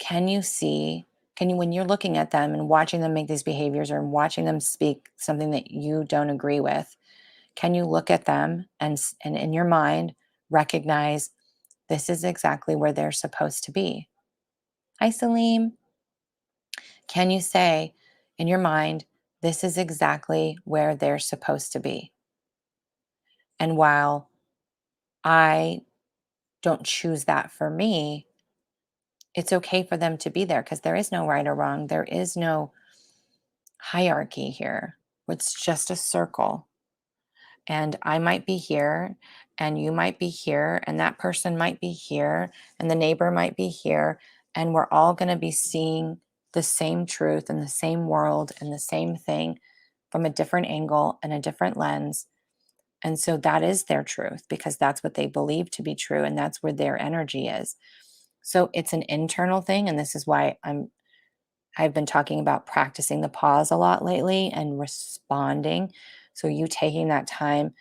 Can you see, can you, when you're looking at them and watching them make these behaviors or watching them speak something that you don't agree with, can you look at them and, and in your mind recognize this is exactly where they're supposed to be? Hi, Salim. Can you say in your mind, this is exactly where they're supposed to be? And while I don't choose that for me, it's okay for them to be there because there is no right or wrong. There is no hierarchy here. It's just a circle. And I might be here, and you might be here, and that person might be here, and the neighbor might be here. And we're all going to be seeing the same truth and the same world and the same thing from a different angle and a different lens. And so that is their truth because that's what they believe to be true, and that's where their energy is. So it's an internal thing. And this is why I've been talking about practicing the pause a lot lately and responding. So you taking that time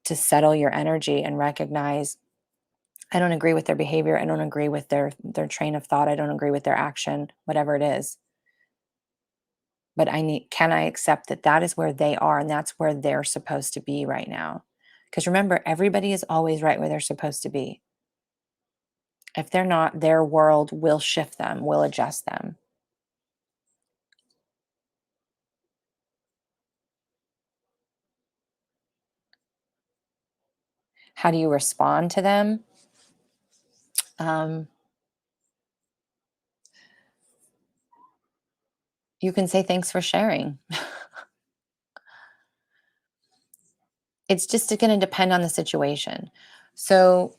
to settle your energy and recognize I don't agree with their behavior, I don't agree with their train of thought, I don't agree with their action, whatever it is. But can I accept that that is where they are and that's where they're supposed to be right now? Because remember, everybody is always right where they're supposed to be. If they're not, their world will shift them, will adjust them. How do you respond to them? Um, you can say thanks for sharing. It's just going to depend on the situation. So,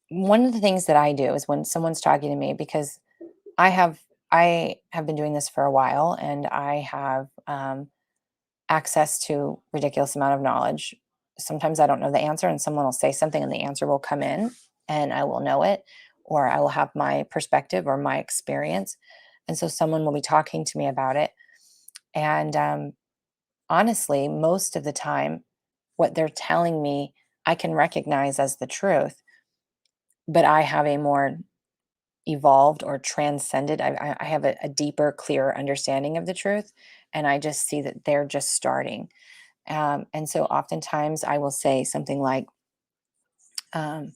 one of the things that I do is when someone's talking to me, because I have I have been doing this for a while, and I have access to ridiculous amount of knowledge. Sometimes I don't know the answer, and someone will say something, and the answer will come in, and I will know it, or I will have my perspective or my experience, and so someone will be talking to me about it, and honestly, most of the time, what they're telling me, I can recognize as the truth, but I have a more evolved or transcended. I have a deeper, clearer understanding of the truth, and I just see that they're just starting. And so, oftentimes, I will say something like, um,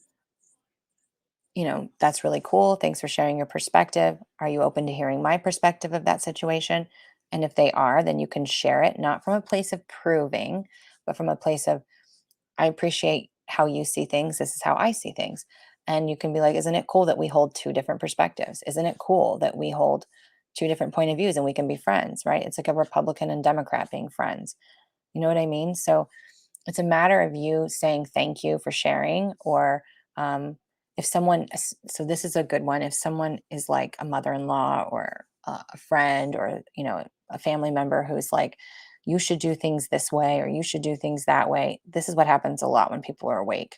"That's really cool. Thanks for sharing your perspective. Are you open to hearing my perspective of that situation?" And if they are, then you can share it, not from a place of proving, but from a place of I appreciate how you see things. This is how I see things. And you can be like, isn't it cool that we hold two different perspectives? Isn't it cool that we hold two different point of views and we can be friends, right? It's like a Republican and Democrat being friends. You know what I mean? So it's a matter of you saying thank you for sharing, or um, if someone, so this is a good one. If someone is like a mother-in-law or a friend or, a family member who's like, you should do things this way or you should do things that way. This is what happens a lot when people are awake.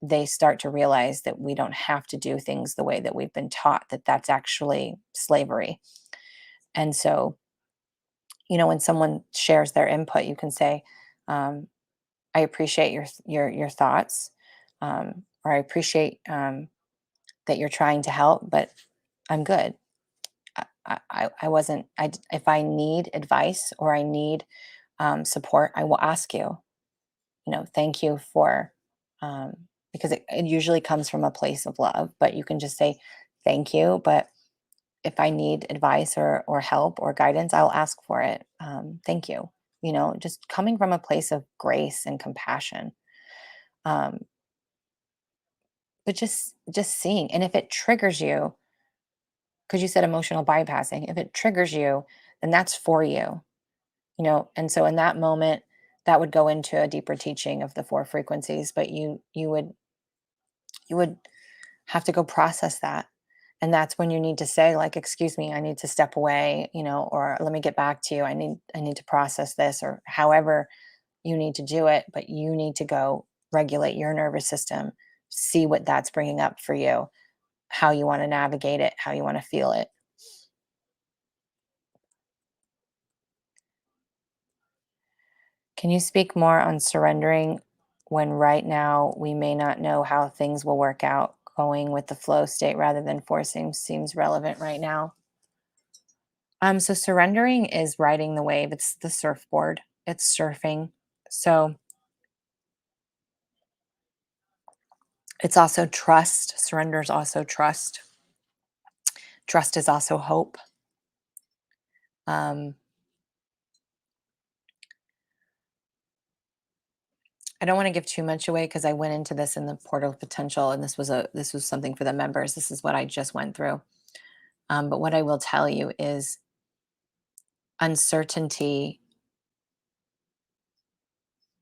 They start to realize that we don't have to do things the way that we've been taught, that that's actually slavery. And so, when someone shares their input, you can say, um, I appreciate your thoughts, or I appreciate that you're trying to help, but I'm good. I wasn't. If I need advice or I need support, I will ask you. Thank you for because it usually comes from a place of love, but you can just say thank you. But if I need advice or help or guidance, I'll ask for it. Thank you. just coming from a place of grace and compassion. Um, but just seeing. And if it triggers you, because you said emotional bypassing, if it triggers you, then that's for you. And so in that moment, that would go into a deeper teaching of the four frequencies, but you would have to go process that. And that's when you need to say, like, excuse me, I need to step away, or let me get back to you. I need to process this, or however you need to do it, but you need to go regulate your nervous system, see what that's bringing up for you, how you want to navigate it, how you want to feel it. Can you speak more on surrendering when right now we may not know how things will work out? Going with the flow state rather than forcing seems relevant right now. So surrendering is riding the wave. It's the surfboard. It's surfing. So it's also trust. Surrender is also trust. Trust is also hope. Um, I don't want to give too much away because I went into this in the portal of potential, and this was something for the members. This is what I just went through. But what I will tell you is uncertainty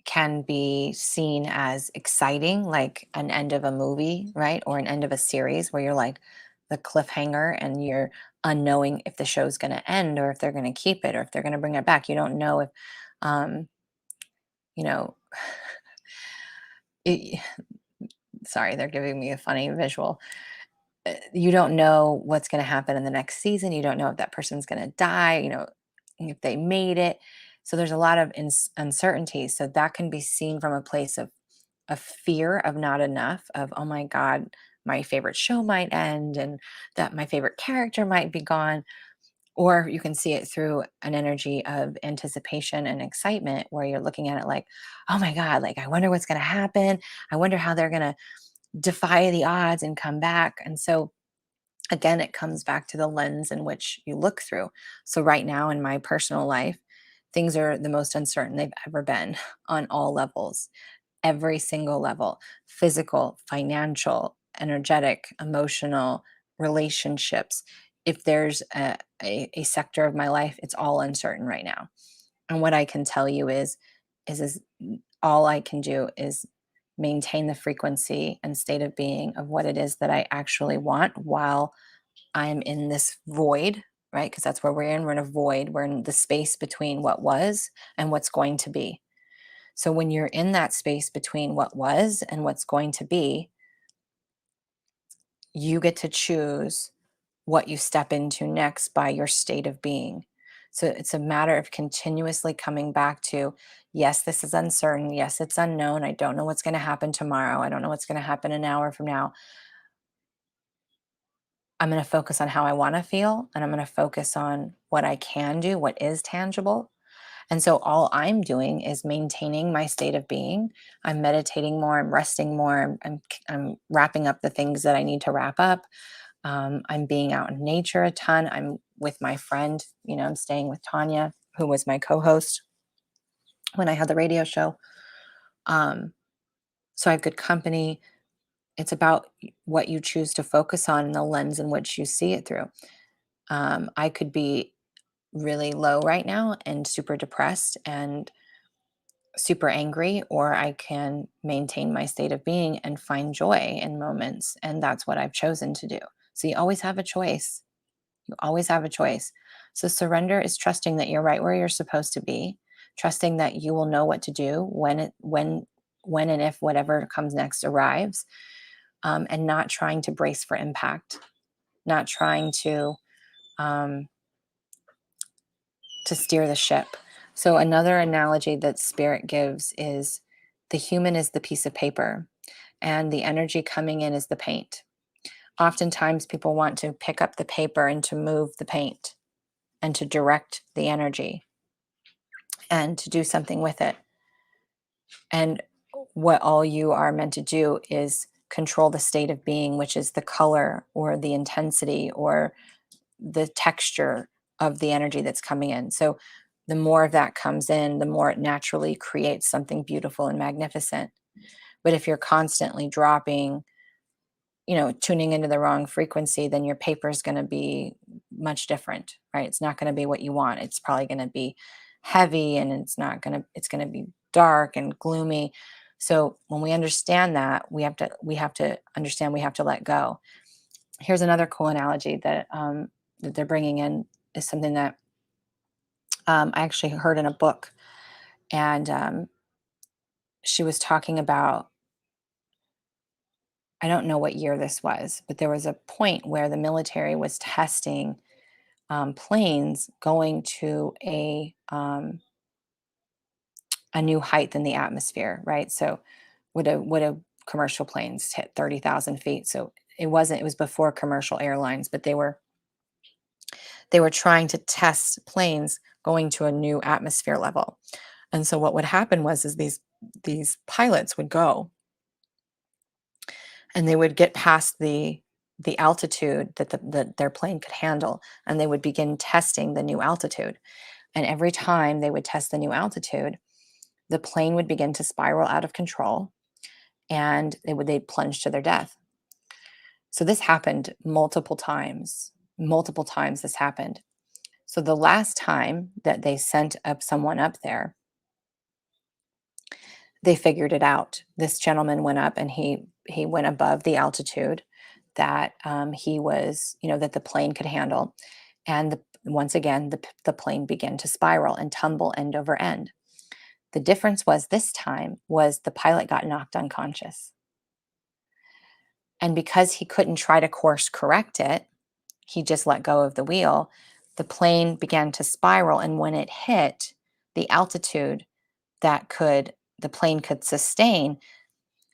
can be seen as exciting, like an end of a movie, right? Or an end of a series where you're like the cliffhanger and you're unknowing if the show's going to end or if they're going to keep it or if they're going to bring it back. You don't know if, um, you know, it, sorry, they're giving me a funny visual. You don't know what's going to happen in the next season. You don't know if that person's going to die, if they made it. So there's a lot of uncertainty. So that can be seen from a place of fear of not enough, of, oh my God, my favorite show might end and that my favorite character might be gone. Or you can see it through an energy of anticipation and excitement where you're looking at it like, oh my God, like, I wonder what's going to happen. I wonder how they're going to defy the odds and come back. And so again, it comes back to the lens in which you look through. So right now in my personal life, things are the most uncertain they've ever been on all levels, every single level: physical, financial, energetic, emotional, relationships. If there's a sector of my life, it's all uncertain right now. And what I can tell you is all I can do is maintain the frequency and state of being of what it is that I actually want while I'm in this void, right? Because that's where we're in. We're in a void. We're in the space between what was and what's going to be. So when you're in that space between what was and what's going to be, you get to choose what you step into next by your state of being. So it's a matter of continuously coming back to, yes, this is uncertain. Yes, it's unknown. I don't know what's going to happen tomorrow. I don't know what's going to happen an hour from now. I'm going to focus on how I want to feel, and I'm going to focus on what I can do, what is tangible. And so all I'm doing is maintaining my state of being. I'm meditating more, I'm resting more, I'm wrapping up the things that I need to wrap up. I'm being out in nature a ton. I'm with my friend, I'm staying with Tanya, who was my co-host when I had the radio show. Um, so I have good company. It's about what you choose to focus on and the lens in which you see it through. I could be really low right now and super depressed and super angry, or I can maintain my state of being and find joy in moments. And that's what I've chosen to do. So you always have a choice. You always have a choice. So surrender is trusting that you're right where you're supposed to be, trusting that you will know what to do when and if whatever comes next arrives, and not trying to brace for impact, not trying um, to steer the ship. So another analogy that spirit gives is the human is the piece of paper and the energy coming in is the paint. Oftentimes people want to pick up the paper and to move the paint and to direct the energy and to do something with it. And what all you are meant to do is control the state of being, which is the color or the intensity or the texture of the energy that's coming in. So the more of that comes in, the more it naturally creates something beautiful and magnificent. But if you're constantly dropping, tuning into the wrong frequency, then your paper is going to be much different, right? It's not going to be what you want. It's probably going to be heavy, and it's going to be dark and gloomy. So when we understand that, we have to understand we have to let go. Here's another cool analogy that they're bringing in, is something that I actually heard in a book, and she was talking about, I don't know what year this was, but there was a point where the military was testing planes going to a new height in the atmosphere, right? So would a commercial planes hit 30,000 feet? So it was before commercial airlines, but they were trying to test planes going to a new atmosphere level. And so what would happen is these pilots would go, and they would get past the altitude that their plane could handle, and they would begin testing the new altitude. And every time they would test the new altitude, the plane would begin to spiral out of control, and they'd plunge to their death. So this happened multiple times. Multiple times this happened. So the last time that they sent up someone up there, they figured it out. This gentleman went up, and he went above the altitude that he was, that the plane could handle. And once again, the plane began to spiral and tumble end over end. The difference was, this time was the pilot got knocked unconscious. And because he couldn't try to course correct it, he just let go of the wheel. The plane began to spiral. And when it hit the altitude the plane could sustain,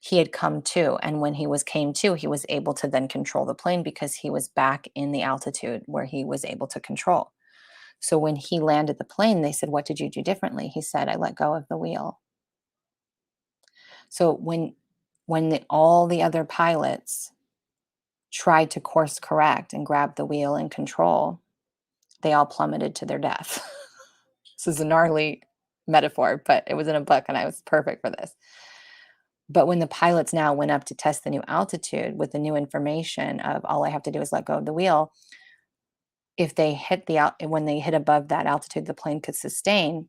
he had come to. And when came to, he was able to then control the plane, because he was back in the altitude where he was able to control. So when he landed the plane, they said, "What did you do differently?" He said, "I let go of the wheel." So all the other pilots tried to course correct and grab the wheel and control, they all plummeted to their death. This is a gnarly metaphor, but it was in a book, and I was perfect for this. But when the pilots now went up to test the new altitude with the new information of, all I have to do is let go of the wheel, if they when they hit above that altitude the plane could sustain,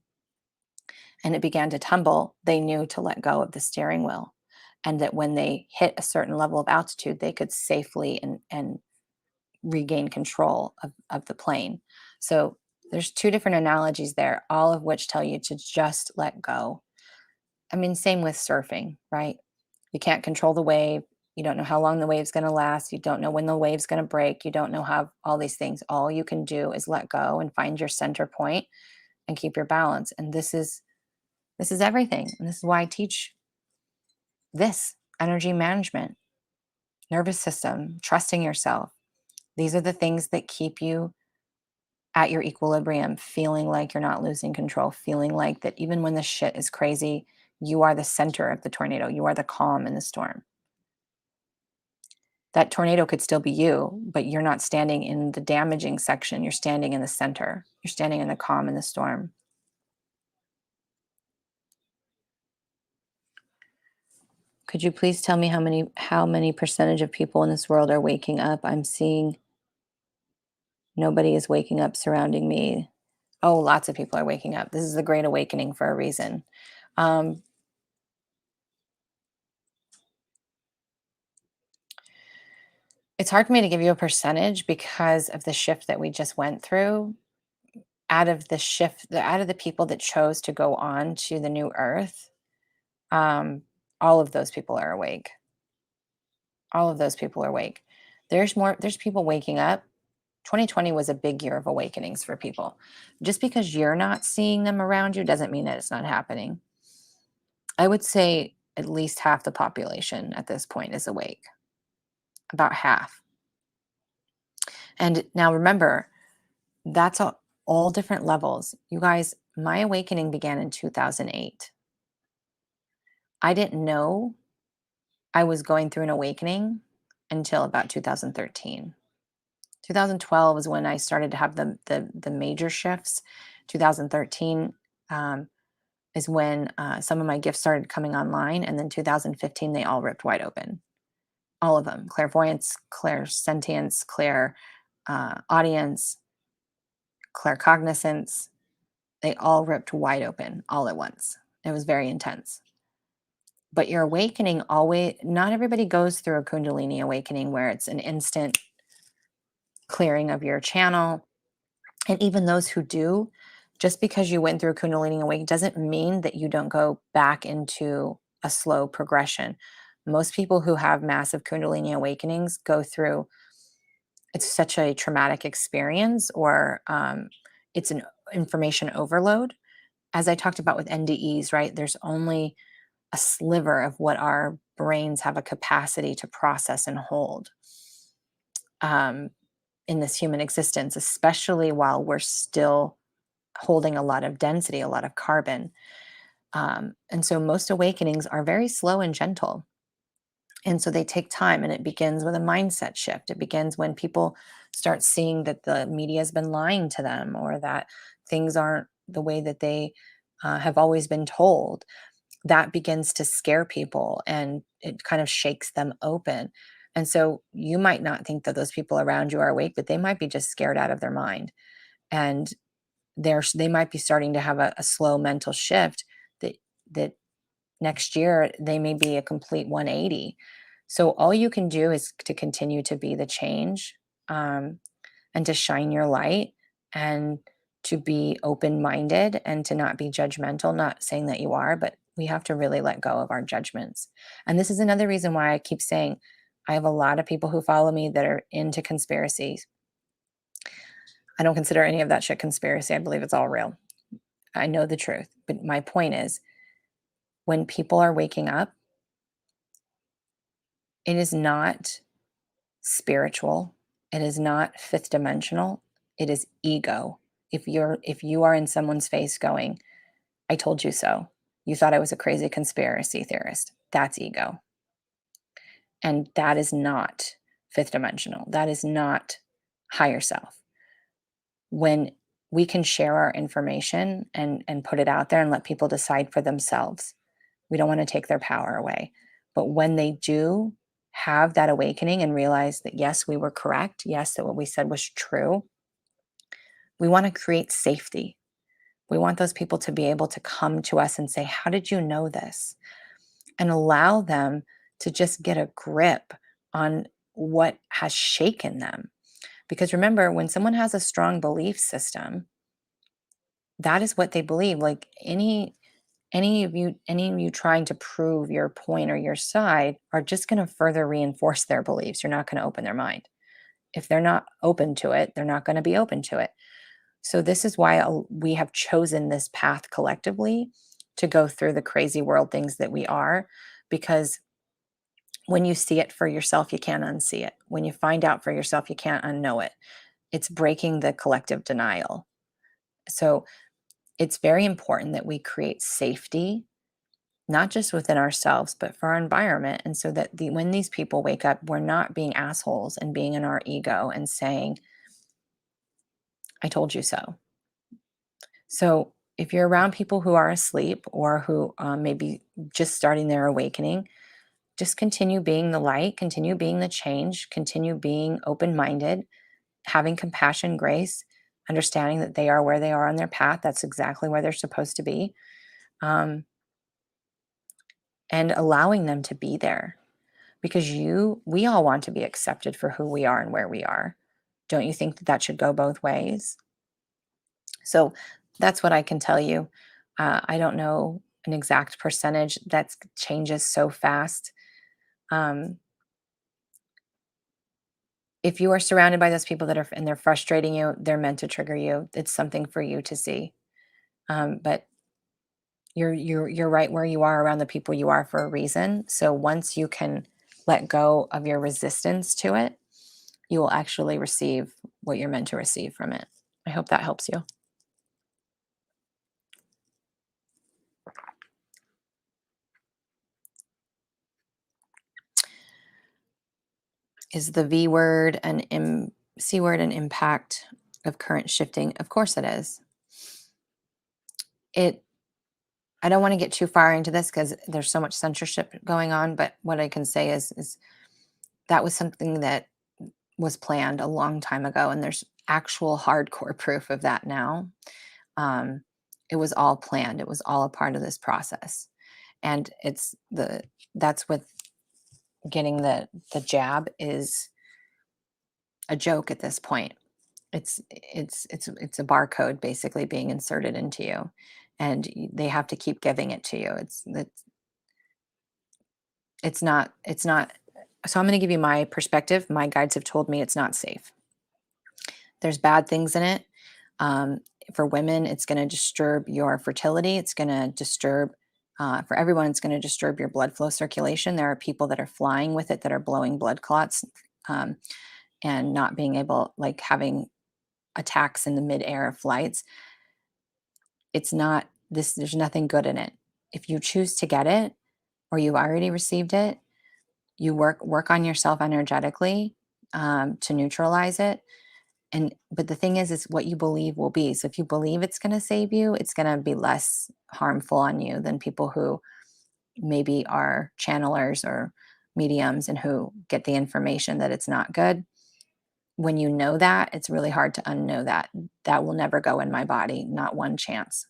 and it began to tumble, they knew to let go of the steering wheel. And that when they hit a certain level of altitude, they could safely and regain control of the plane. So there's two different analogies there, all of which tell you to just let go. I mean, same with surfing, right? You can't control the wave. You don't know how long the wave's going to last. You don't know when the wave's going to break. You don't know how all these things. All you can do is let go and find your center point and keep your balance. And this is everything. And this is why I teach this: energy management, nervous system, trusting yourself. These are the things that keep you at your equilibrium, feeling like you're not losing control, feeling like that even when the shit is crazy, you are the center of the tornado. You are the calm in the storm. That tornado could still be you, but you're not standing in the damaging section. You're standing in the center. You're standing in the calm in the storm. Could you please tell me how many percentage of people in this world are waking up? I'm seeing nobody is waking up surrounding me. Oh, lots of people are waking up. This is the great awakening for a reason. Um, it's hard for me to give you a percentage because of the shift that we just went through. Out of the people that chose to go on to the new earth, all of those people are awake. All of those people are awake. There's people waking up. 2020 was a big year of awakenings for people. Just because you're not seeing them around you doesn't mean that it's not happening. I would say at least half the population at this point is awake, about half. And now remember, that's all different levels. You guys, my awakening began in 2008. I didn't know I was going through an awakening until about 2013. 2012 is when I started to have the major shifts. 2013 is when some of my gifts started coming online. And then 2015, they all ripped wide open. All of them: clairvoyance, clairsentience, clair audience, claircognizance. They all ripped wide open all at once. It was very intense. But your awakening always, not everybody goes through a Kundalini awakening where it's an instant clearing of your channel. And even those who do, just because you went through a Kundalini awakening doesn't mean that you don't go back into a slow progression. Most people who have massive Kundalini awakenings go through, it's such a traumatic experience, or it's an information overload. As I talked about with NDEs, right? There's only a sliver of what our brains have a capacity to process and hold in this human existence, especially while we're still holding a lot of density, a lot of carbon. And so most awakenings are very slow and gentle. And so they take time, and it begins with a mindset shift. It begins when people start seeing that the media has been lying to them, or that things aren't the way that they have always been told. That begins to scare people, and it kind of shakes them open. And so you might not think that those people around you are awake, but they might be just scared out of their mind. And they might be starting to have a slow mental shift that that next year they may be a complete 180. So all you can do is to continue to be the change, and to shine your light, and to be open-minded, and to not be judgmental. Not saying that you are, but we have to really let go of our judgments. And this is another reason why I keep saying I have a lot of people who follow me that are into conspiracies. I don't consider any of that shit conspiracy. I believe it's all real. I know the truth. But my point is, when people are waking up, it is not spiritual. It is not fifth dimensional. It is ego. If you are in someone's face going, "I told you so. You thought I was a crazy conspiracy theorist." That's ego. And that is not fifth dimensional. That is not higher self. When we can share our information and put it out there and let people decide for themselves, we don't want to take their power away. But when they do have that awakening and realize that, yes, we were correct, yes, that what we said was true, we want to create safety. We want those people to be able to come to us and say, "How did you know this?" And allow them to just get a grip on what has shaken them. Because remember, when someone has a strong belief system, that is what they believe. Like any of you trying to prove your point or your side are just going to further reinforce their beliefs. You're not going to open their mind. If they're not open to it, they're not going to be open to it. So this is why we have chosen this path collectively, to go through the crazy world things that we are, because when you see it for yourself, you can't unsee it. When you find out for yourself, you can't unknow it. It's breaking the collective denial. So it's very important that we create safety, not just within ourselves, but for our environment. And so that when these people wake up, we're not being assholes and being in our ego and saying, "I told you so." So if you're around people who are asleep, or who may be just starting their awakening, just continue being the light, continue being the change, continue being open-minded, having compassion, grace, understanding that they are where they are on their path. That's exactly where they're supposed to be. Um, and allowing them to be there, because we all want to be accepted for who we are and where we are. Don't you think that that should go both ways? So that's what I can tell you. I don't know an exact percentage. That changes so fast. Um, if you are surrounded by those people and they're frustrating you, they're meant to trigger you. It's something for you to see. But you're right where you are around the people you are for a reason. So once you can let go of your resistance to it, you will actually receive what you're meant to receive from it. I hope that helps you. Is the V word and C word an impact of current shifting? Of course it is. it I don't want to get too far into this because there's so much censorship going on, but what I can say is that was something that was planned a long time ago, and there's actual hardcore proof of that now. Um, it was all planned. It was all a part of this process. And that's with getting the jab is a joke at this point. It's a barcode basically being inserted into you, and they have to keep giving it to you. It's not. So I'm going to give you my perspective. My guides have told me it's not safe. There's bad things in it. Um, for women, it's going to disturb your fertility. It's going to disturb, for everyone, it's going to disturb your blood flow circulation. There are people that are flying with it that are blowing blood clots, um, and not being able, like having attacks in the midair of flights. It's not this, there's nothing good in it. If you choose to get it or you've already received it, you work on yourself energetically, to neutralize it. And but the thing is what you believe will be. So if you believe it's going to save you, it's going to be less harmful on you than people who maybe are channelers or mediums and who get the information that it's not good. When you know that, it's really hard to unknow that. That will never go in my body, not one chance.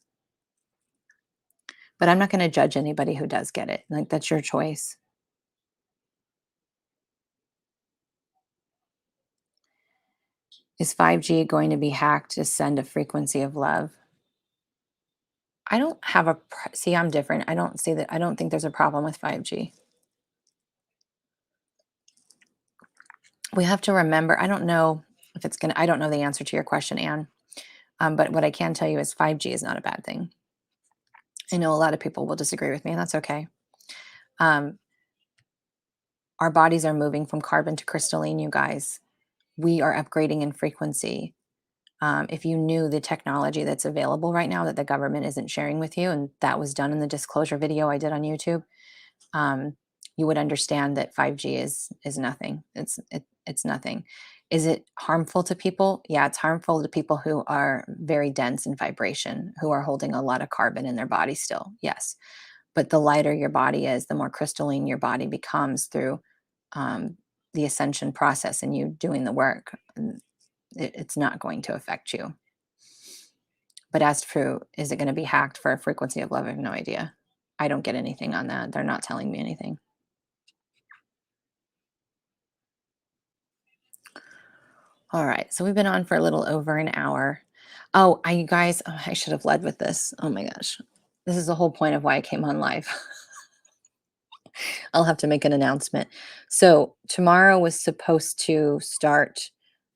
But I'm not going to judge anybody who does get it. Like, that's your choice. Is 5G going to be hacked to send a frequency of love? I don't have see, I'm different. I don't see that. I don't think there's a problem with 5G. We have to remember, I don't know if it's going to, I don't know the answer to your question, Anne. But what I can tell you is 5G is not a bad thing. I know a lot of people will disagree with me, and that's okay. Um, our bodies are moving from carbon to crystalline, you guys. We are upgrading in frequency. If you knew the technology that's available right now that the government isn't sharing with you, and that was done in the disclosure video I did on YouTube, um, you would understand that 5G is nothing. It's nothing. Is it harmful to people? Yeah, it's harmful to people who are very dense in vibration, who are holding a lot of carbon in their body still. Yes. But the lighter your body is, the more crystalline your body becomes through, um, the ascension process and you doing the work. It's not going to affect you. But as for, is it going to be hacked for a frequency of love? I have no idea. I don't get anything on that. They're not telling me anything. All right. So we've been on for a little over an hour. Oh, you guys, oh, I should have led with this. Oh my gosh. This is the whole point of why I came on live. I'll have to make an announcement. So tomorrow was supposed to start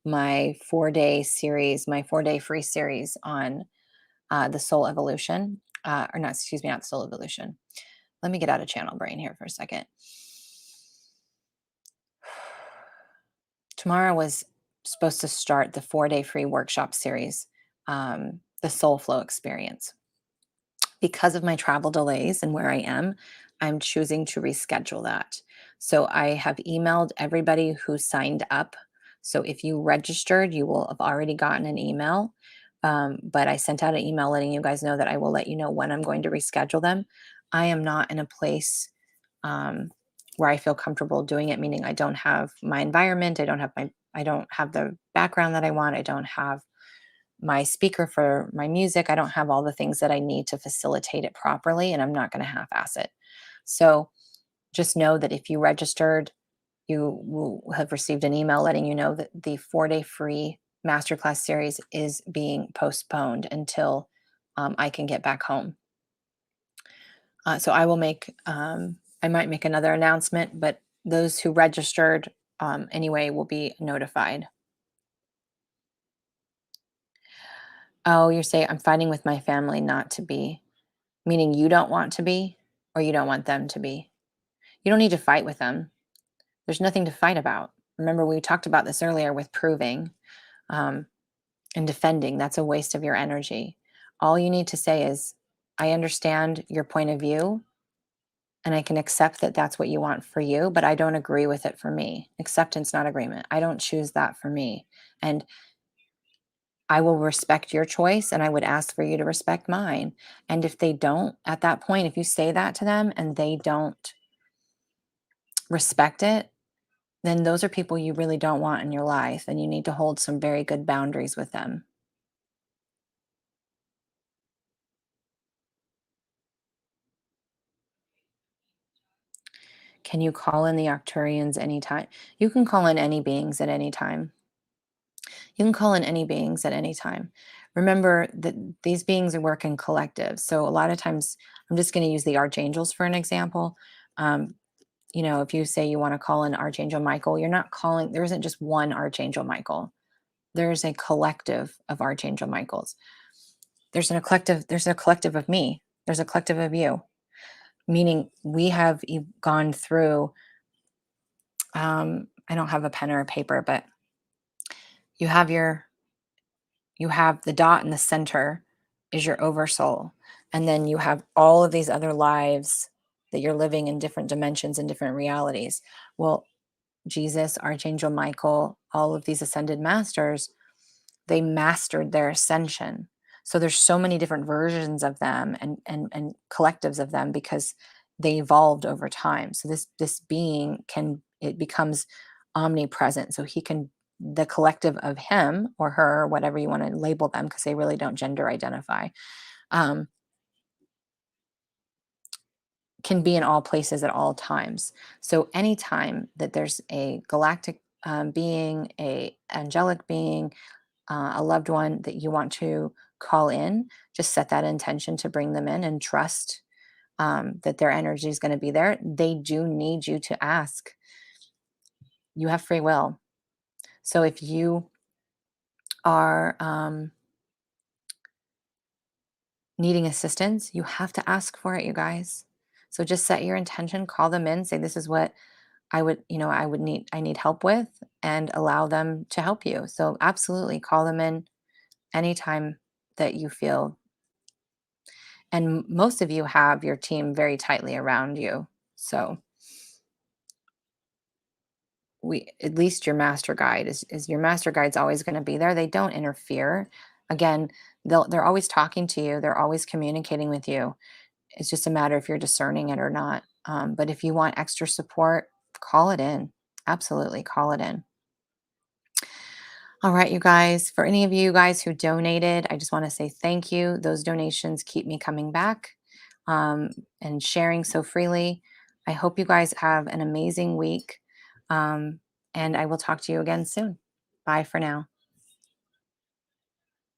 my 4-day series, my 4-day free series on, the soul evolution, or not, excuse me, not soul evolution. Let me get out of channel brain here for a second. Tomorrow was supposed to start the 4-day free workshop series, the soul flow experience. Because of my travel delays and where I am, I'm choosing to reschedule that. So I have emailed everybody who signed up. So if you registered, you will have already gotten an email. But I sent out an email letting you guys know that I will let you know when I'm going to reschedule them. I am not in a place, um, where I feel comfortable doing it, meaning I don't have my environment, I don't have the background that I want, I don't have my speaker for my music. I don't have all the things that I need to facilitate it properly, and I'm not going to half ass it. So just know that if you registered, you will have received an email letting you know that the 4-day free masterclass series is being postponed until, I can get back home. So I might make another announcement, but those who registered, anyway, will be notified. Oh, you're saying I'm fighting with my family not to be. Meaning you don't want to be, or you don't want them to be. You don't need to fight with them. There's nothing to fight about. Remember, we talked about this earlier with proving, um, and defending. That's a waste of your energy. All you need to say is, I understand your point of view, and I can accept that that's what you want for you, but I don't agree with it for me. Acceptance, not agreement. I don't choose that for me. And I will respect your choice and I would ask for you to respect mine. And if they don't, at that point, if you say that to them and they don't respect it, then those are people you really don't want in your life. And you need to hold some very good boundaries with them. Can you call in the Arcturians anytime? You can call in any beings at any time. You can call in any beings at any time. Remember that these beings work in collectives. So a lot of times, I'm just going to use the archangels for an example. Um, if you say you want to call in Archangel Michael, you're not calling, there isn't just one Archangel Michael. There's a collective of Archangel Michaels. There's a collective of me. There's a collective of you. Meaning we have gone through, I don't have a pen or a paper, but you have your you have the dot in the center is your oversoul. And then you have all of these other lives that you're living in different dimensions and different realities. Well, Jesus, Archangel Michael, all of these ascended masters, they mastered their ascension. So there's so many different versions of them and collectives of them because they evolved over time. So this being it becomes omnipresent. So he can the collective of him or her, whatever you want to label them, because they really don't gender identify, um, can be in all places at all times. So anytime that there's a galactic being, a angelic being, a loved one that you want to call in, just set that intention to bring them in and trust that their energy is going to be there. They do need you to ask. You have free will. So if you are needing assistance, you have to ask for it, you guys. So just set your intention, call them in, say, this is what I need help with, and allow them to help you. So absolutely call them in anytime that you feel. And most of you have your team very tightly around you. So at least your master guide is your master guide's always going to be there. They don't interfere. Again, they're always talking to you. They're always communicating with you. It's just a matter if you're discerning it or not. But if you want extra support, call it in. Absolutely, call it in. All right, you guys, for any of you guys who donated, I just want to say thank you. Those donations keep me coming back um, and sharing so freely. I hope you guys have an amazing week. Um, and I will talk to you again soon. Bye for now.